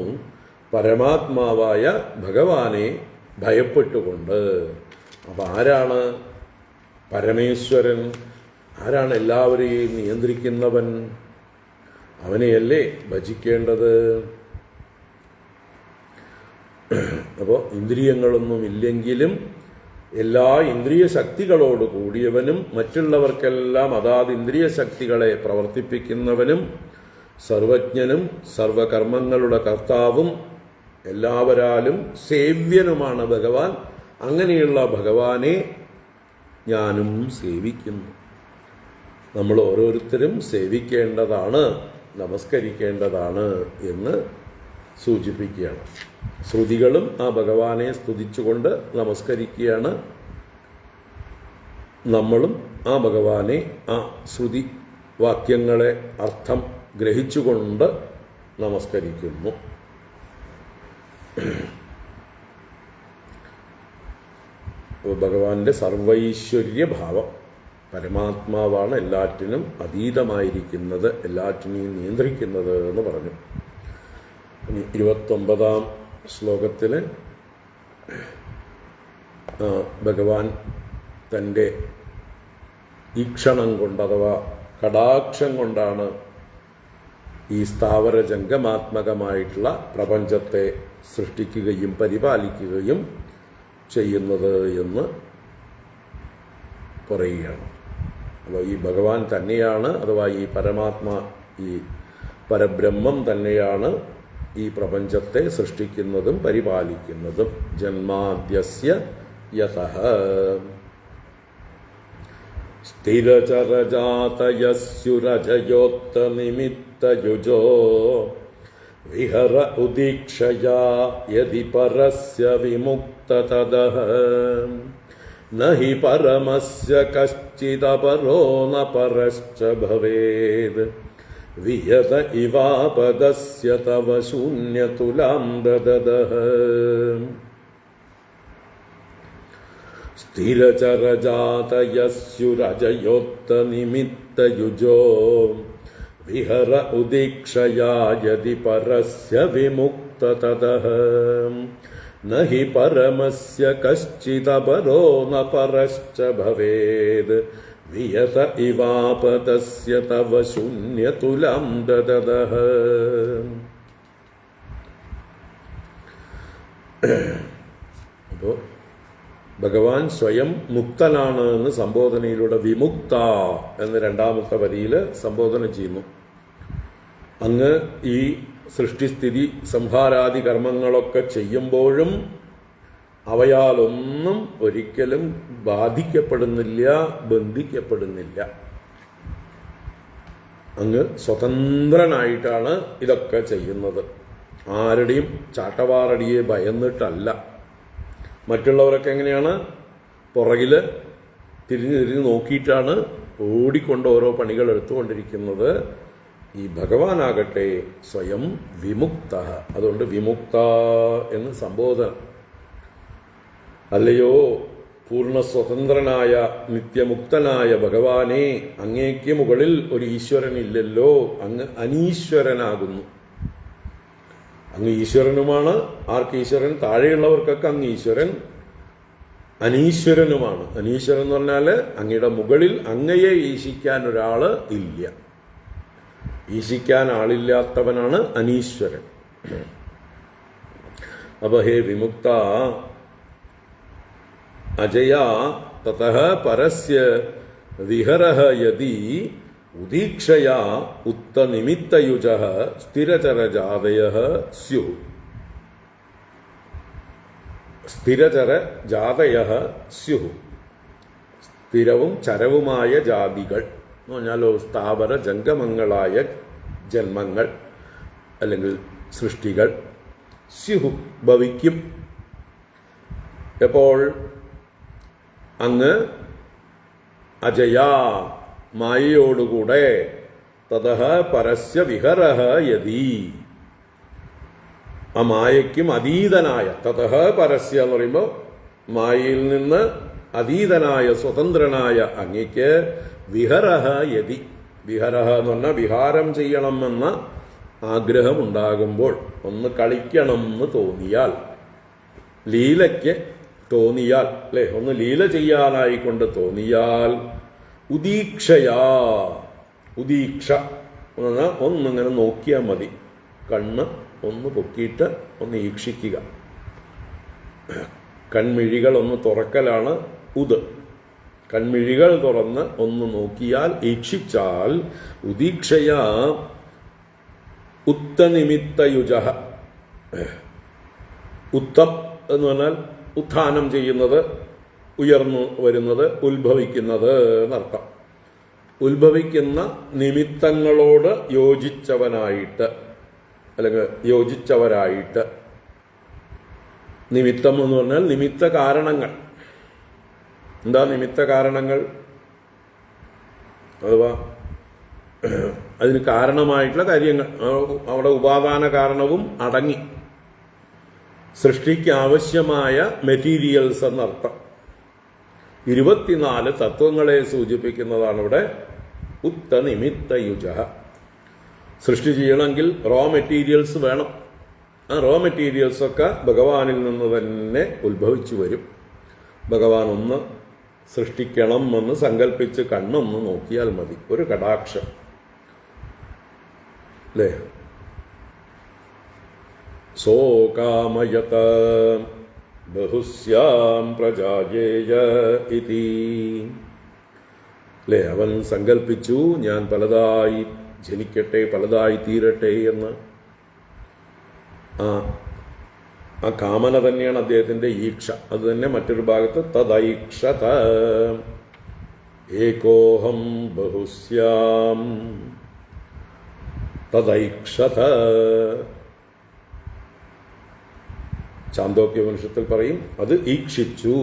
പരമാത്മാവായ ഭഗവാനെ ഭയപ്പെട്ടുകൊണ്ട്. അപ്പം ആരാണ് പരമേശ്വരൻ? ആരാണ് എല്ലാവരെയും നിയന്ത്രിക്കുന്നവൻ? അവനെയല്ലേ ഭജിക്കേണ്ടത്. അപ്പോൾ ഇന്ദ്രിയങ്ങളൊന്നും ഇല്ലെങ്കിലും എല്ലാ ഇന്ദ്രിയ ശക്തികളോട് കൂടിയവനും മറ്റുള്ളവർക്കെല്ലാം അതാത് ഇന്ദ്രിയ ശക്തികളെ പ്രവർത്തിപ്പിക്കുന്നവനും സർവജ്ഞനും സർവകർമ്മങ്ങളുടെ കർത്താവും എല്ലാവരാലും സേവ്യനുമാണ് ഭഗവാൻ. അങ്ങനെയുള്ള ഭഗവാനെ ഞാനും സേവിക്കുന്നു. നമ്മൾ ഓരോരുത്തരും സേവിക്കേണ്ടതാണ്, നമസ്കരിക്കേണ്ടതാണ് എന്ന് സൂചിപ്പിക്കുകയാണ്. ശ്രുതികളും ആ ഭഗവാനെ സ്തുതിച്ചുകൊണ്ട് നമസ്കരിക്കുകയാണ്. നമ്മളും ആ ഭഗവാനെ ആ ശ്രുതി വാക്യങ്ങളെ അർത്ഥം ഗ്രഹിച്ചുകൊണ്ട് നമസ്കരിക്കുന്നു. ഭഗവാന്റെ സർവൈശ്വര്യഭാവം, പരമാത്മാവാണ് എല്ലാറ്റിനും അതീതമായിരിക്കുന്നത്, എല്ലാറ്റിനെയും നിയന്ത്രിക്കുന്നത് എന്ന് പറഞ്ഞു. 29ാം ശ്ലോകത്തിൽ ഭഗവാൻ തൻ്റെ ഈക്ഷണം കൊണ്ട് അഥവാ കടാക്ഷം കൊണ്ടാണ് ഈ സ്ഥാവര ജംഗമാത്മകമായിട്ടുള്ള പ്രപഞ്ചത്തെ സൃഷ്ടിക്കുകയും പരിപാലിക്കുകയും ചെയ്യുന്നത് എന്ന് പറയുകയാണ്. അപ്പോൾ ഈ ഭഗവാൻ തന്നെയാണ്, അഥവാ ഈ പരമാത്മ, ഈ പരബ്രഹ്മം തന്നെയാണ് ഈ പ്രപഞ്ചത്തെ സൃഷ്ടിക്കുന്നതും പരിപാലിക്കുന്നതും. ജന്മാദ്യസ്യ യതഃ സ്ഥിരചരജാതയസ്യുരജയോക്തനിമിത്തയുജോ വിഹര ഉദീക്ഷയാ യദി പരസ്യ വിമുക്തതദഃ നഹി പരമസ്യ കശ്ചിദപരോ ന പരശ്ച ഭവേത് വിയത ഇവാപദസ്യ തവ ശൂന്യതുലാം ദദദഃ. സ്ഥിരചരജാതയസ്യുരജയോക്തനിമിത്തയുജോ വിഹര ഉദീക്ഷയാ യദി പരസ്യ വിമുക്തതദഃ നഹി പരമസ്യ കശ്ചിദപരോ ന പരശ്ച ഭവേത് വിയത ഇവാപദസ്യ തവ ശൂന്യതുലാം ദദദഃ. അപ്പോൾ ഭഗവാൻ സ്വയം മുക്തനാണ് എന്ന് സംബോധനയിലൂടെ വിമുക്ത എന്ന് 2ാമത്തെ വരിയിൽ സംബോധന ചെയ്യുന്നു. അങ്ങ് ഈ സൃഷ്ടിസ്ഥിതി സംഹാരാദി കർമ്മങ്ങളൊക്കെ ചെയ്യുമ്പോഴും അവയാലൊന്നും ഒരിക്കലും ബാധിക്കപ്പെടുന്നില്ല, ബന്ധിക്കപ്പെടുന്നില്ല. അങ്ങ് സ്വതന്ത്രനായിട്ടാണ് ഇതൊക്കെ ചെയ്യുന്നത്. ആരുടെയും ചാട്ടവാറടിയെ ഭയന്നിട്ടല്ല. മറ്റുള്ളവരൊക്കെ എങ്ങനെയാണ്? പുറകിൽ തിരിഞ്ഞ് നോക്കിയിട്ടാണ് ഓടിക്കൊണ്ട് ഓരോ പണികൾ എടുത്തുകൊണ്ടിരിക്കുന്നത്. ഈ ഭഗവാനാകട്ടെ സ്വയം വിമുക്ത. അതുകൊണ്ട് വിമുക്ത എന്ന് സംബോധന. അല്ലയോ പൂർണ്ണ സ്വതന്ത്രനായ നിത്യമുക്തനായ ഭഗവാനെ, അങ്ങേക്ക് മുകളിൽ ഒരു ഈശ്വരനില്ലല്ലോ, അങ്ങ് അനീശ്വരനാകുന്നു. അങ്ങ് ഈശ്വരനുമാണ്. ആർക്ക് ഈശ്വരൻ? താഴെയുള്ളവർക്കൊക്കെ അങ്ങ് ഈശ്വരൻ. അനീശ്വരനുമാണ്. അനീശ്വരൻ എന്ന് പറഞ്ഞാൽ അങ്ങയുടെ മുകളിൽ അങ്ങയെ ഈശിക്കാൻ ഒരാള് ഇല്ല. ഈശിക്കാൻ ആളില്ലാത്തവനാണ് അനീശ്വരൻ. അപ്പൊ ഹേ വിമുക്ത അജയ തതഃ പരസ്യ വിഹരഃ യദി ഉദീക്ഷയാ ഉത്തനിമിത്തയുജഃ സ്ഥിരചരജാതയഃ സ്യുഃ. സ്ഥിരചരജാതയഃ സ്യുഃ. സ്ഥിരവും ചരവുമായ ജാതികൾ എന്ന് പറഞ്ഞാലോ സ്ഥാവര ജംഗമങ്ങളായ ജന്മങ്ങൾ അല്ലെങ്കിൽ സൃഷ്ടികൾ സ്യുഃ ഭവിക്കും. എപ്പോൾ? അങ്ങ് അജയ മായയോടുകൂടെ തതഃ പരസ്യ വിഹരഃ യദി, ആ മായയ്ക്കും അതീതനായ, തതഃ പരസ്യ എന്ന് പറയുമ്പോൾ മായയിൽ നിന്ന് അതീതനായ സ്വതന്ത്രനായ അങ്ങയ്ക്ക് വിഹരഃ യദി, വിഹരഃ എന്ന് പറഞ്ഞാൽ വിഹാരം ചെയ്യണമെന്ന ആഗ്രഹമുണ്ടാകുമ്പോൾ, ഒന്ന് കളിക്കണം എന്ന് തോന്നിയാൽ, ലീലയ്ക്ക് തോന്നിയാൽ, അല്ലെ, ഒന്ന് ലീല ചെയ്യാനായിക്കൊണ്ട് തോന്നിയാൽ, ഉദീക്ഷയാ, ഉദീക്ഷ എന്ന് പറഞ്ഞാൽ ഒന്നിങ്ങനെ നോക്കിയാൽ മതി. കണ്ണ് ഒന്ന് പൊക്കിയിട്ട് ഒന്ന് ഈക്ഷിക്കുക. കൺമിഴികൾ ഒന്ന് തുറക്കലാണ് ഉദ്. കൺമിഴികൾ തുറന്ന് ഒന്ന് നോക്കിയാൽ, ഈക്ഷിച്ചാൽ, ഉദീക്ഷയാ ഉത്തനിമിത്തയുജഃ. ഉത്തം എന്ന് പറഞ്ഞാൽ ഉത്ഥാനം ചെയ്യുന്നത്, ഉയർന്നു വരുന്നത്, ഉത്ഭവിക്കുന്നത് എന്നർത്ഥം. ഉത്ഭവിക്കുന്ന നിമിത്തങ്ങളോട് യോജിച്ചവനായിട്ട്, അല്ലെങ്കിൽ യോജിച്ചവരായിട്ട്, നിമിത്തം എന്ന് പറഞ്ഞാൽ നിമിത്ത കാരണങ്ങൾ. എന്താ നിമിത്ത കാരണങ്ങൾ? അഥവാ അതിന് കാരണമായിട്ടുള്ള കാര്യങ്ങൾ, അവിടെ ഉപാദാന കാരണവും അടങ്ങി. സൃഷ്ടിക്ക് ആവശ്യമായ മെറ്റീരിയൽസ് എന്നർത്ഥം. 24 തത്വങ്ങളെ സൂചിപ്പിക്കുന്നതാണ് ഇവിടെ ഉത്തനിമിത്തയുജ. സൃഷ്ടി ചെയ്യണമെങ്കിൽ റോ മെറ്റീരിയൽസ് വേണം. ആ റോ മെറ്റീരിയൽസൊക്കെ ഭഗവാനിൽ നിന്ന് തന്നെ ഉത്ഭവിച്ചു വരും. ഭഗവാൻ ഒന്ന് സൃഷ്ടിക്കണം എന്ന് സങ്കല്പിച്ച് കണ്ണൊന്ന് നോക്കിയാൽ മതി, ഒരു കടാക്ഷം അല്ലേ. സോകാമയത ബഹുസ്യാം പ്രജായേയ ഇതി അല്ലേ. അവൻ സങ്കല്പിച്ചു ഞാൻ പലതായി ജനിക്കട്ടെ, പലതായി തീരട്ടെ എന്ന്. ആ കാമന തന്നെയാണ് അദ്ദേഹത്തിന്റെ ഈക്ഷ. അത് തന്നെ മറ്റൊരു ഭാഗത്ത് തദൈക്ഷത ഏകോഹം ബഹുസ്യാം തദൈക്ഷത. ചാന്തോക്യോപനിഷത്തിൽ പറയും അത് ഈക്ഷിച്ചു.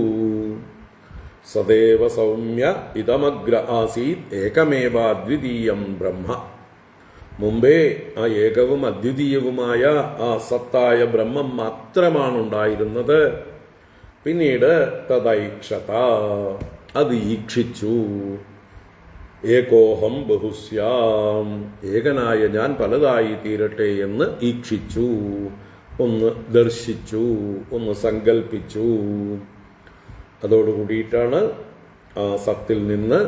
സദേവ സൗമ്യ ഇതമഗ്ര ആസീത് ഏകമേവ അദ്വിതീയം ബ്രഹ്മ. മുമ്പേ ആ ഏകവും അദ്വിതീയവുമായ ആ സത്തായ ബ്രഹ്മം മാത്രമാണ് ഉണ്ടായിരുന്നത്. പിന്നീട് തദൈക്ഷത, അത് ഈക്ഷിച്ചു. ഏകോഹം ബഹുസ്യാം, ഏകനായ ഞാൻ പലതായി തീരട്ടെ എന്ന് ഈക്ഷിച്ചു, ഒന്ന് ദർശിച്ചു, ഒന്ന് സങ്കൽപ്പിച്ചു. അതോടുകൂടിയിട്ടാണ് ആ സത്തിൽ നിന്ന്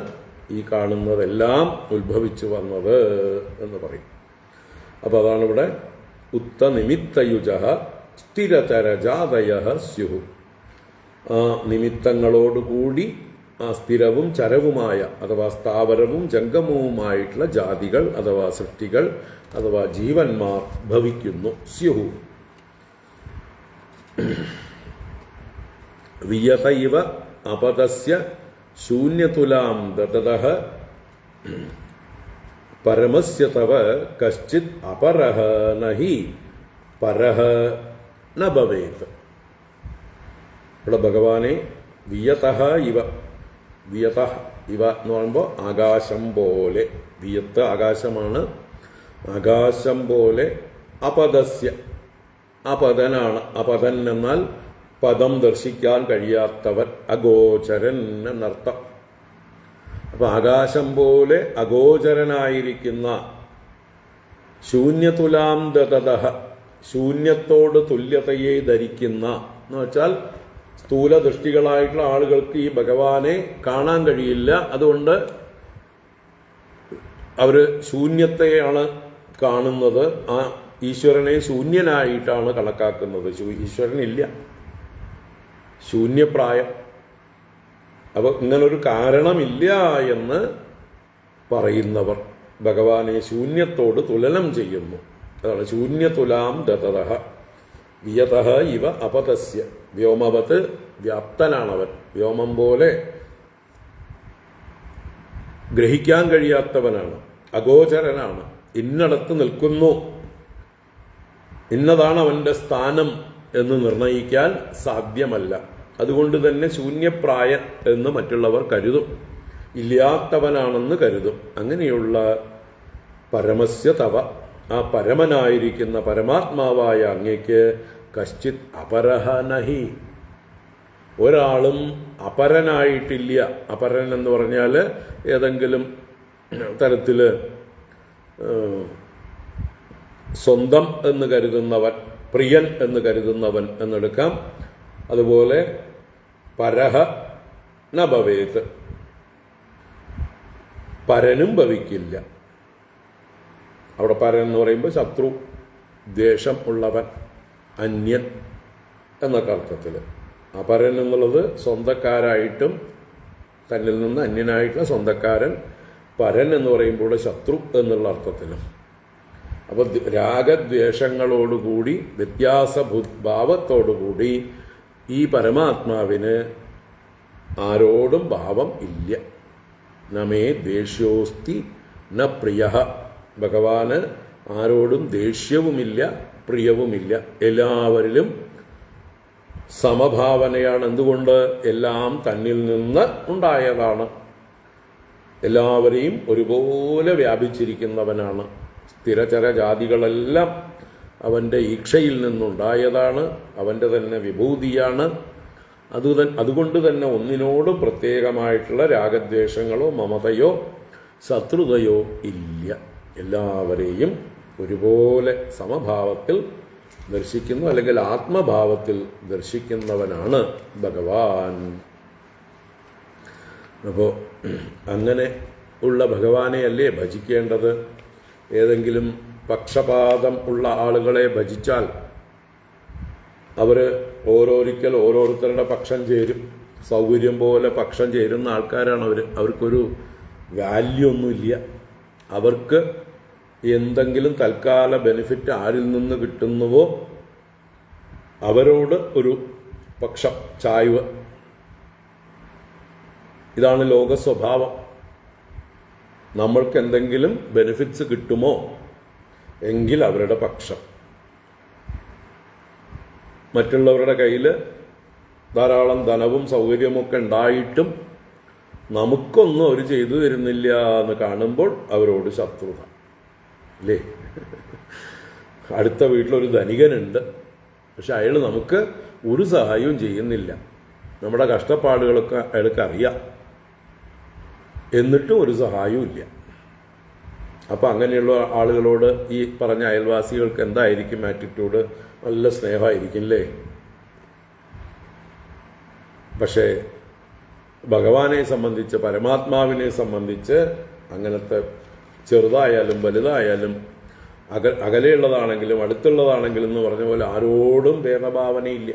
ഈ കാണുന്നതെല്ലാം ഉത്ഭവിച്ചു വന്നത് എന്ന് പറയും. അപ്പോൾ അതാണ് ഇവിടെ ഉത്തനിമിത്തയുജ സ്ഥിരചരജാതയ സ്യുഹു. ആ നിമിത്തങ്ങളോടുകൂടി ആ സ്ഥിരവും ചരവുമായ അഥവാ സ്ഥാവരവും ജംഗമവുമായിട്ടുള്ള ജാതികൾ അഥവാ സൃഷ്ടികൾ അഥവാ ജീവന്മാർ ഭവിക്കുന്നു. സ്യുഹു വിയത ഇവ അപദസ്യ ശൂന്യതുലാം ദതതഃ പരമസ്യ തവ കശ്ചിത് അപരഃ നഹി പരഃ ന ഭവേത്. ഇവിടെ ഭഗവാനെ വിയതഃ ഇവ, വിയതഃ ഇവ എന്ന് പറയുമ്പോൾ ആകാശം പോലെ, വിയത്ത് ആകാശമാണ്, ആകാശം പോലെ അപദസ്യ, അപദനാണ്. അപദൻ എന്നാൽ പദം ദർശിക്കാൻ കഴിയാത്തവൻ, അഗോചരൻ എന്നർത്ഥം. അപ്പൊ ആകാശം പോലെ അഗോചരനായിരിക്കുന്ന ശൂന്യതുലാം ദതതഃ, ശൂന്യത്തോട് തുല്യതയെ ധരിക്കുന്ന എന്ന് വെച്ചാൽ സ്ഥൂലദൃഷ്ടികളായിട്ടുള്ള ആളുകൾക്ക് ഈ ഭഗവാനെ കാണാൻ കഴിയില്ല. അതുകൊണ്ട് അവര് ശൂന്യത്തെയാണ് കാണുന്നത്. ആ ഈശ്വരനെ ശൂന്യനായിട്ടാണ് കണക്കാക്കുന്നത്. ഈശ്വരനില്ല, ശൂന്യപ്രായം. അപ്പോൾ ഇങ്ങനൊരു കാരണമില്ല എന്ന് പറയുന്നവർ ഭഗവാനെ ശൂന്യത്തോട് തുലനം ചെയ്യുന്നു. അതാണ് ശൂന്യതുലാം ദതതഃ വിയതഃ ഇവ അപതസ്യ. വ്യോമവത് വ്യാപ്തനാണവൻ, വ്യോമം പോലെ ഗ്രഹിക്കാൻ കഴിയാത്തവനാണ്, അഗോചരനാണ്, ഇന്നടത്ത് നിൽക്കുന്നു, ഇന്നതാണ് അവന്റെ സ്ഥാനം എന്ന് നിർണയിക്കാൻ സാധ്യമല്ല. അതുകൊണ്ട് തന്നെ ശൂന്യപ്രായ എന്ന് മറ്റുള്ളവർ കരുതും, ഇല്ലാത്തവനാണെന്ന് കരുതും. അങ്ങനെയുള്ള പരമസ്യ തവ, ആ പരമനായിരിക്കുന്ന പരമാത്മാവായ അങ്ങയ്ക്ക് കശ്ചിത് അപരഹ നഹി, ഒരാളും അപരനായിട്ടില്ല. അപരൻ എന്ന് പറഞ്ഞാൽ ഏതെങ്കിലും തരത്തിൽ സ്വന്തം എന്ന് കരുതുന്നവൻ, പ്രിയൻ എന്ന് കരുതുന്നവൻ എന്നെടുക്കാം. അതുപോലെ പരഹ ന ഭവേത്, പരനും ഭവിക്കില്ല. അവിടെ പരൻ എന്ന് പറയുമ്പോൾ ശത്രു, ദ്വേഷം ഉള്ളവൻ, അന്യൻ എന്നൊക്കെ അർത്ഥത്തിൽ. അപരൻ എന്നുള്ളത് സ്വന്തക്കാരായിട്ടും തന്നിൽ നിന്ന് അന്യനായിട്ടുള്ള സ്വന്തക്കാരൻ. പരൻ എന്ന് പറയുമ്പോൾ ശത്രു എന്നുള്ള അർത്ഥത്തിലും. അപ്പോൾ രാഗദ്വേഷങ്ങളോടുകൂടി വ്യത്യാസഭാവത്തോടുകൂടി ഈ പരമാത്മാവിന് ആരോടും ഭാവം ഇല്ല. നമേ ദ്വേഷ്യോസ്തി ന പ്രിയ. ഭഗവാന് ആരോടും ദേഷ്യവുമില്ല, പ്രിയവുമില്ല. എല്ലാവരിലും സമഭാവനയാണ്. എന്തുകൊണ്ട്? എല്ലാം തന്നിൽ നിന്ന് ഉണ്ടായതാണ്. എല്ലാവരെയും ഒരുപോലെ വ്യാപിച്ചിരിക്കുന്നവനാണ്. സ്ഥിരചര ജാതികളെല്ലാം അവൻ്റെ ഈക്ഷയിൽ നിന്നുണ്ടായതാണ്. അവൻ്റെ തന്നെ വിഭൂതിയാണ്. അതുകൊണ്ട് തന്നെ ഒന്നിനോടും പ്രത്യേകമായിട്ടുള്ള രാഗദ്വേഷങ്ങളോ മമതയോ ശത്രുതയോ ഇല്ല. എല്ലാവരെയും ഒരുപോലെ സമഭാവത്തിൽ ദർശിക്കുന്നു, അല്ലെങ്കിൽ ആത്മഭാവത്തിൽ ദർശിക്കുന്നവനാണ് ഭഗവാൻ. അപ്പോൾ അങ്ങനെ ഉള്ള ഭഗവാനെയല്ലേ ഭജിക്കേണ്ടത്? ഏതെങ്കിലും പക്ഷപാതം ഉള്ള ആളുകളെ ഭജിച്ചാൽ അവർ ഓരോരുത്തരുടെ പക്ഷം ചേരും. സൗകര്യം പോലെ പക്ഷം ചേരുന്ന ആൾക്കാരാണ് അവർ. അവർക്കൊരു വാല്യൂ ഒന്നുമില്ല. അവർക്ക് എന്തെങ്കിലും തൽക്കാല ബെനിഫിറ്റ് ആരിൽ നിന്ന് കിട്ടുന്നുവോ അവരോട് ഒരു പക്ഷം ചായ്വ്. ഇതാണ് ലോക സ്വഭാവം. നമ്മൾക്ക് എന്തെങ്കിലും ബെനിഫിറ്റ്സ് കിട്ടുമോ എങ്കിൽ അവരുടെ പക്ഷം. മറ്റുള്ളവരുടെ കയ്യിൽ ധാരാളം ധനവും സൗകര്യമൊക്കെ ഉണ്ടായിട്ടും നമുക്കൊന്നും അവർ ചെയ്തു തരുന്നില്ല എന്ന് കാണുമ്പോൾ അവരോട് ശത്രുത. അല്ലേ? അടുത്ത വീട്ടിലൊരു ധനികനുണ്ട്, പക്ഷെ അയാൾ നമുക്ക് ഒരു സഹായവും ചെയ്യുന്നില്ല. നമ്മുടെ കഷ്ടപ്പാടുകളൊക്കെ അയാൾക്ക് അറിയാം, എന്നിട്ടും ഒരു സഹായവും ഇല്ല. അപ്പം അങ്ങനെയുള്ള ആളുകളോട് ഈ പറഞ്ഞ അയൽവാസികൾക്ക് എന്തായിരിക്കും ആറ്റിറ്റ്യൂഡ്? നല്ല സ്നേഹമായിരിക്കും അല്ലേ? പക്ഷേ ഭഗവാനെ സംബന്ധിച്ച്, പരമാത്മാവിനെ സംബന്ധിച്ച് അങ്ങനത്തെ ചെറുതായാലും വലുതായാലും അകലെയുള്ളതാണെങ്കിലും അടുത്തുള്ളതാണെങ്കിലും എന്ന് പറഞ്ഞ പോലെ ആരോടും ഭേദഭാവനയില്ല.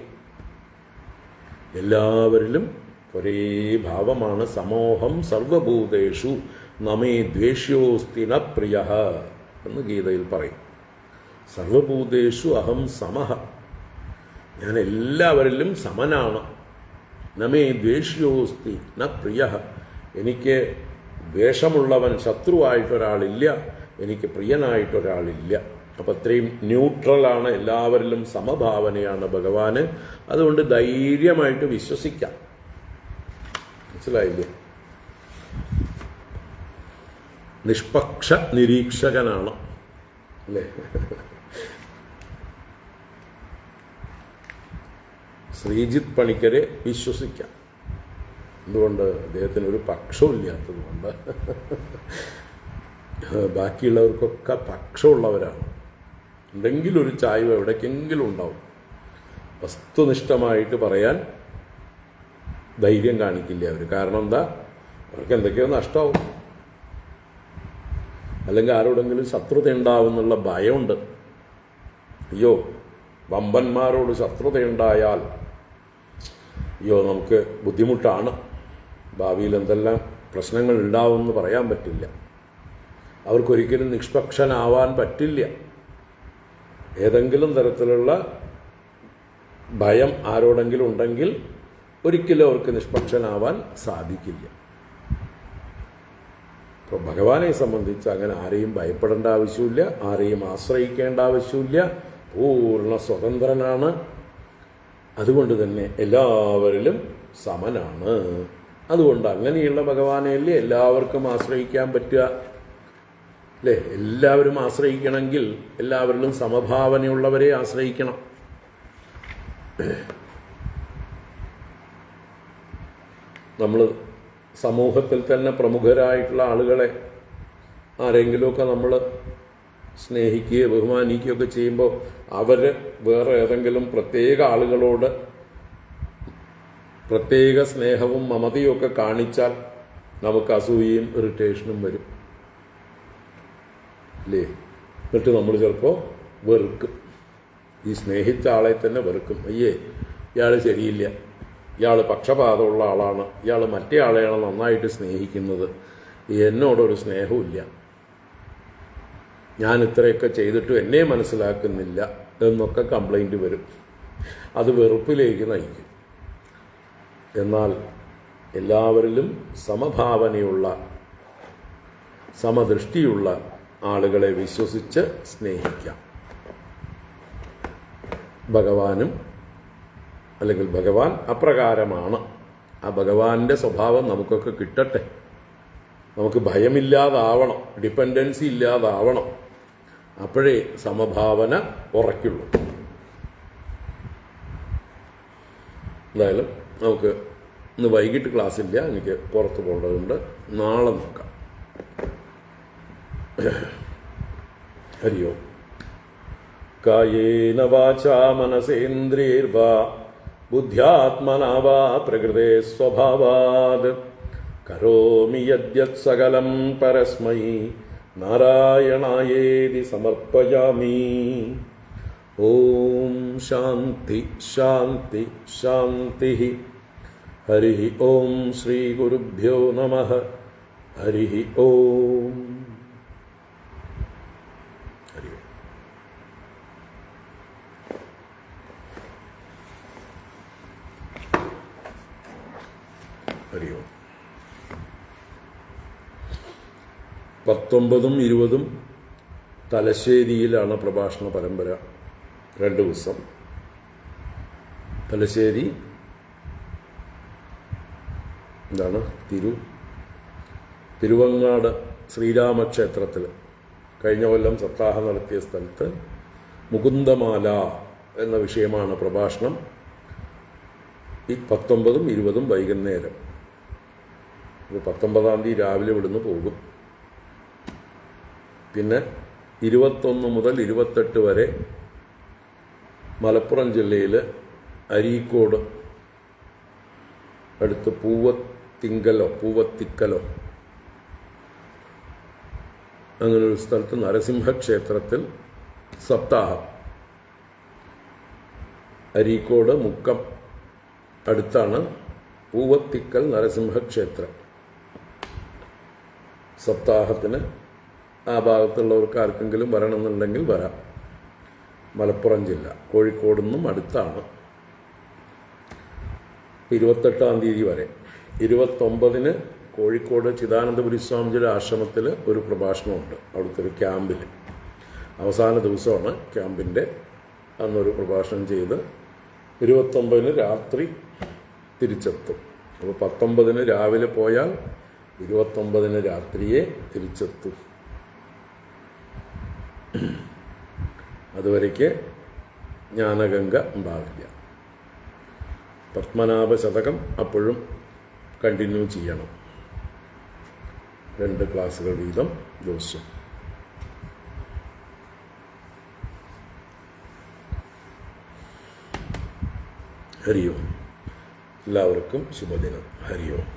എല്ലാവരിലും ഒരേ ഭാവമാണ്. സമോഹം സർവഭൂതേഷു നമേ ദ്വേഷ്യോസ്തി ന പ്രിയ എന്ന് ഗീതയിൽ പറയും. സർവഭൂതേഷു അഹം സമഃ, ഞാൻ എല്ലാവരിലും സമനാണ്. നമേ ദ്വേഷ്യോസ്തി ന പ്രിയ, എനിക്ക് ദ്വേഷമുള്ളവൻ, ശത്രുവായിട്ടൊരാളില്ല, എനിക്ക് പ്രിയനായിട്ടൊരാളില്ല. അപ്പം അത്രയും ന്യൂട്രലാണ്, എല്ലാവരിലും സമഭാവനയാണ് ഭഗവാന്. അതുകൊണ്ട് ധൈര്യമായിട്ട് വിശ്വസിക്കാം. മനസ്സിലായില്ലേ? നിഷ്പക്ഷ നിരീക്ഷകനാണ് അല്ലേ? ശ്രീജിത്ത് പണിക്കരെ വിശ്വസിക്കാം. എന്തുകൊണ്ട്? അദ്ദേഹത്തിന് ഒരു പക്ഷവും ഇല്ലാത്തത് കൊണ്ട്. ബാക്കിയുള്ളവർക്കൊക്കെ പക്ഷമുള്ളവരാണ്. എന്തെങ്കിലും ഒരു ചായ്വ് എവിടേക്കെങ്കിലും ഉണ്ടാവും. വസ്തുനിഷ്ഠമായിട്ട് പറയാൻ ധൈര്യം കാണിക്കില്ല അവർ. കാരണം എന്താ? അവർക്ക് എന്തൊക്കെയോ നഷ്ടമാവും, അല്ലെങ്കിൽ ആരോടെങ്കിലും ശത്രുത ഉണ്ടാവുന്നുള്ള ഭയമുണ്ട്. അയ്യോ, വമ്പന്മാരോട് ശത്രുതയുണ്ടായാൽ അയ്യോ നമുക്ക് ബുദ്ധിമുട്ടാണ്, ഭാവിയിൽ എന്തെല്ലാം പ്രശ്നങ്ങൾ ഉണ്ടാവുമെന്ന് പറയാൻ പറ്റില്ല. അവർക്കൊരിക്കലും നിഷ്പക്ഷനാവാൻ പറ്റില്ല. ഏതെങ്കിലും തരത്തിലുള്ള ഭയം ആരോടെങ്കിലും ഉണ്ടെങ്കിൽ ഒരിക്കലും അവർക്ക് നിഷ്പക്ഷനാവാൻ സാധിക്കില്ല. അപ്പോൾ ഭഗവാനെ സംബന്ധിച്ച് അങ്ങനെ ആരെയും ഭയപ്പെടേണ്ട ആവശ്യമില്ല, ആരെയും ആശ്രയിക്കേണ്ട ആവശ്യമില്ല. പൂർണ്ണ സ്വതന്ത്രനാണ്. അതുകൊണ്ട് തന്നെ എല്ലാവരിലും സമനാണ്. അതുകൊണ്ട് അങ്ങനെയുള്ള ഭഗവാനെയല്ലേ എല്ലാവർക്കും ആശ്രയിക്കാൻ പറ്റുക അല്ലേ? എല്ലാവരും ആശ്രയിക്കണമെങ്കിൽ എല്ലാവരിലും സമഭാവനയുള്ളവരെ ആശ്രയിക്കണം. നമ്മൾ സമൂഹത്തിൽ തന്നെ പ്രമുഖരായിട്ടുള്ള ആളുകളെ ആരെങ്കിലുമൊക്കെ നമ്മൾ സ്നേഹിക്കുകയോ ബഹുമാനിക്കുകയൊക്കെ ചെയ്യുമ്പോൾ അവർ വേറെ ഏതെങ്കിലും പ്രത്യേക ആളുകളോട് പ്രത്യേക സ്നേഹവും മമതയും ഒക്കെ കാണിച്ചാൽ നമുക്ക് അസൂയയും ഇറിറ്റേഷനും വരും അല്ലേ? എന്നിട്ട് നമ്മൾ ചിലപ്പോൾ വെറുക്കും. ഈ സ്നേഹിച്ച ആളെ തന്നെ വെറുക്കും. അയ്യേ, ഇയാൾ ശരിയില്ല, ഇയാൾ പക്ഷപാതമുള്ള ആളാണ്, ഇയാൾ മറ്റേ ആളെയാണ് നന്നായിട്ട് സ്നേഹിക്കുന്നത്, എന്നോടൊരു സ്നേഹമില്ല, ഞാൻ ഇത്രയൊക്കെ ചെയ്തിട്ടും എന്നെ മനസ്സിലാക്കുന്നില്ല എന്നൊക്കെ കംപ്ലൈൻറ്റ് വരും. അത് വെറുപ്പിലേക്ക് നയിക്കും. എന്നാൽ എല്ലാവരിലും സമഭാവനയുള്ള, സമദൃഷ്ടിയുള്ള ആളുകളെ വിശ്വസിച്ച് സ്നേഹിക്കാം. ഭഗവാനും അല്ലെങ്കിൽ ഭഗവാൻ അപ്രകാരമാണ്. ആ ഭഗവാന്റെ സ്വഭാവം നമുക്കൊക്കെ കിട്ടട്ടെ. നമുക്ക് ഭയമില്ലാതാവണം, ഡിപ്പെൻഡൻസി ഇല്ലാതാവണം. അപ്പോഴേ സമഭാവന ഉറയ്ക്കുള്ളൂ. എന്തായാലും നമുക്ക് ഇന്ന് വൈകിട്ട് ക്ലാസ് ഇല്ല, എനിക്ക് പുറത്ത് പോകേണ്ടതുണ്ട്. നാളെ നോക്കാം. ഹരി ഓം. കായേന വാചാ മനസേന്ദ്രിയൈർവാ ബുദ്ധ്യാത്മനാ വാ പ്രകൃതേ സ്വഭാവാത് കരോമി യദ്യത് സകലം പരസ്മൈ നാരായണായേതി സമർപ്പയാമി. ഓം ശാന്തി ശാന്തി ശാന്തി. ഹരി ഓം. ശ്രീ ഗുരുഭ്യോ നമഃ. ഹരി ഓം. ഹരി ഓം. ഹരി ഓം. 19ഉം 20ഉം തലശ്ശേരിയിലാണ് പ്രഭാഷണ പരമ്പര. 2 ദിവസം. തലശ്ശേരി എന്താണ് തിരുവങ്ങാട് ശ്രീരാമക്ഷേത്രത്തിൽ കഴിഞ്ഞ കൊല്ലം സപ്താഹം നടത്തിയ സ്ഥലത്ത് മുകുന്ദമാല എന്ന വിഷയമാണ് പ്രഭാഷണം. ഈ 19ഉം 20ഉം വൈകുന്നേരം. 19-ാം തീയതി രാവിലെ ഇവിടുന്ന് പോകും. പിന്നെ 21 മുതൽ 28 വരെ മലപ്പുറം ജില്ലയിൽ അരീക്കോട് അടുത്ത് പൂവത്തിക്കലോ അങ്ങനൊരു സ്ഥലത്ത് നരസിംഹക്ഷേത്രത്തിൽ സപ്താഹം. അരീക്കോട് മുക്കം അടുത്താണ് പൂവത്തിക്കൽ നരസിംഹക്ഷേത്രം. സപ്താഹത്തിന് ആ ഭാഗത്തുള്ളവർക്ക് ആർക്കെങ്കിലും വരണമെന്നുണ്ടെങ്കിൽ വരാം. മലപ്പുറം ജില്ല, കോഴിക്കോട് നിന്നും അടുത്താണ്. 28-ാം തീയതി വരെ. 29-ന് കോഴിക്കോട് ചിദാനന്ദപുരി സ്വാമിജിയുടെ ആശ്രമത്തിൽ ഒരു പ്രഭാഷണമുണ്ട്. അവിടുത്തെ ഒരു ക്യാമ്പിൽ അവസാന ദിവസമാണ് ക്യാമ്പിൻ്റെ. അന്നൊരു പ്രഭാഷണം ചെയ്ത് 29-ന് രാത്രി തിരിച്ചെത്തും. അപ്പോൾ 19-ന് രാവിലെ പോയാൽ 29-ന് രാത്രിയെ തിരിച്ചെത്തും. അതുവരയ്ക്ക് ജ്ഞാനഗംഗ ഉണ്ടാവില്ല. പത്മനാഭ ശതകം അപ്പോഴും കണ്ടിന്യൂ ചെയ്യണം. 2 ക്ലാസ്സുകൾ വീതം ദിവസം. ഹരി ഓം. എല്ലാവർക്കും ശുഭദിനം. ഹരി ഓം.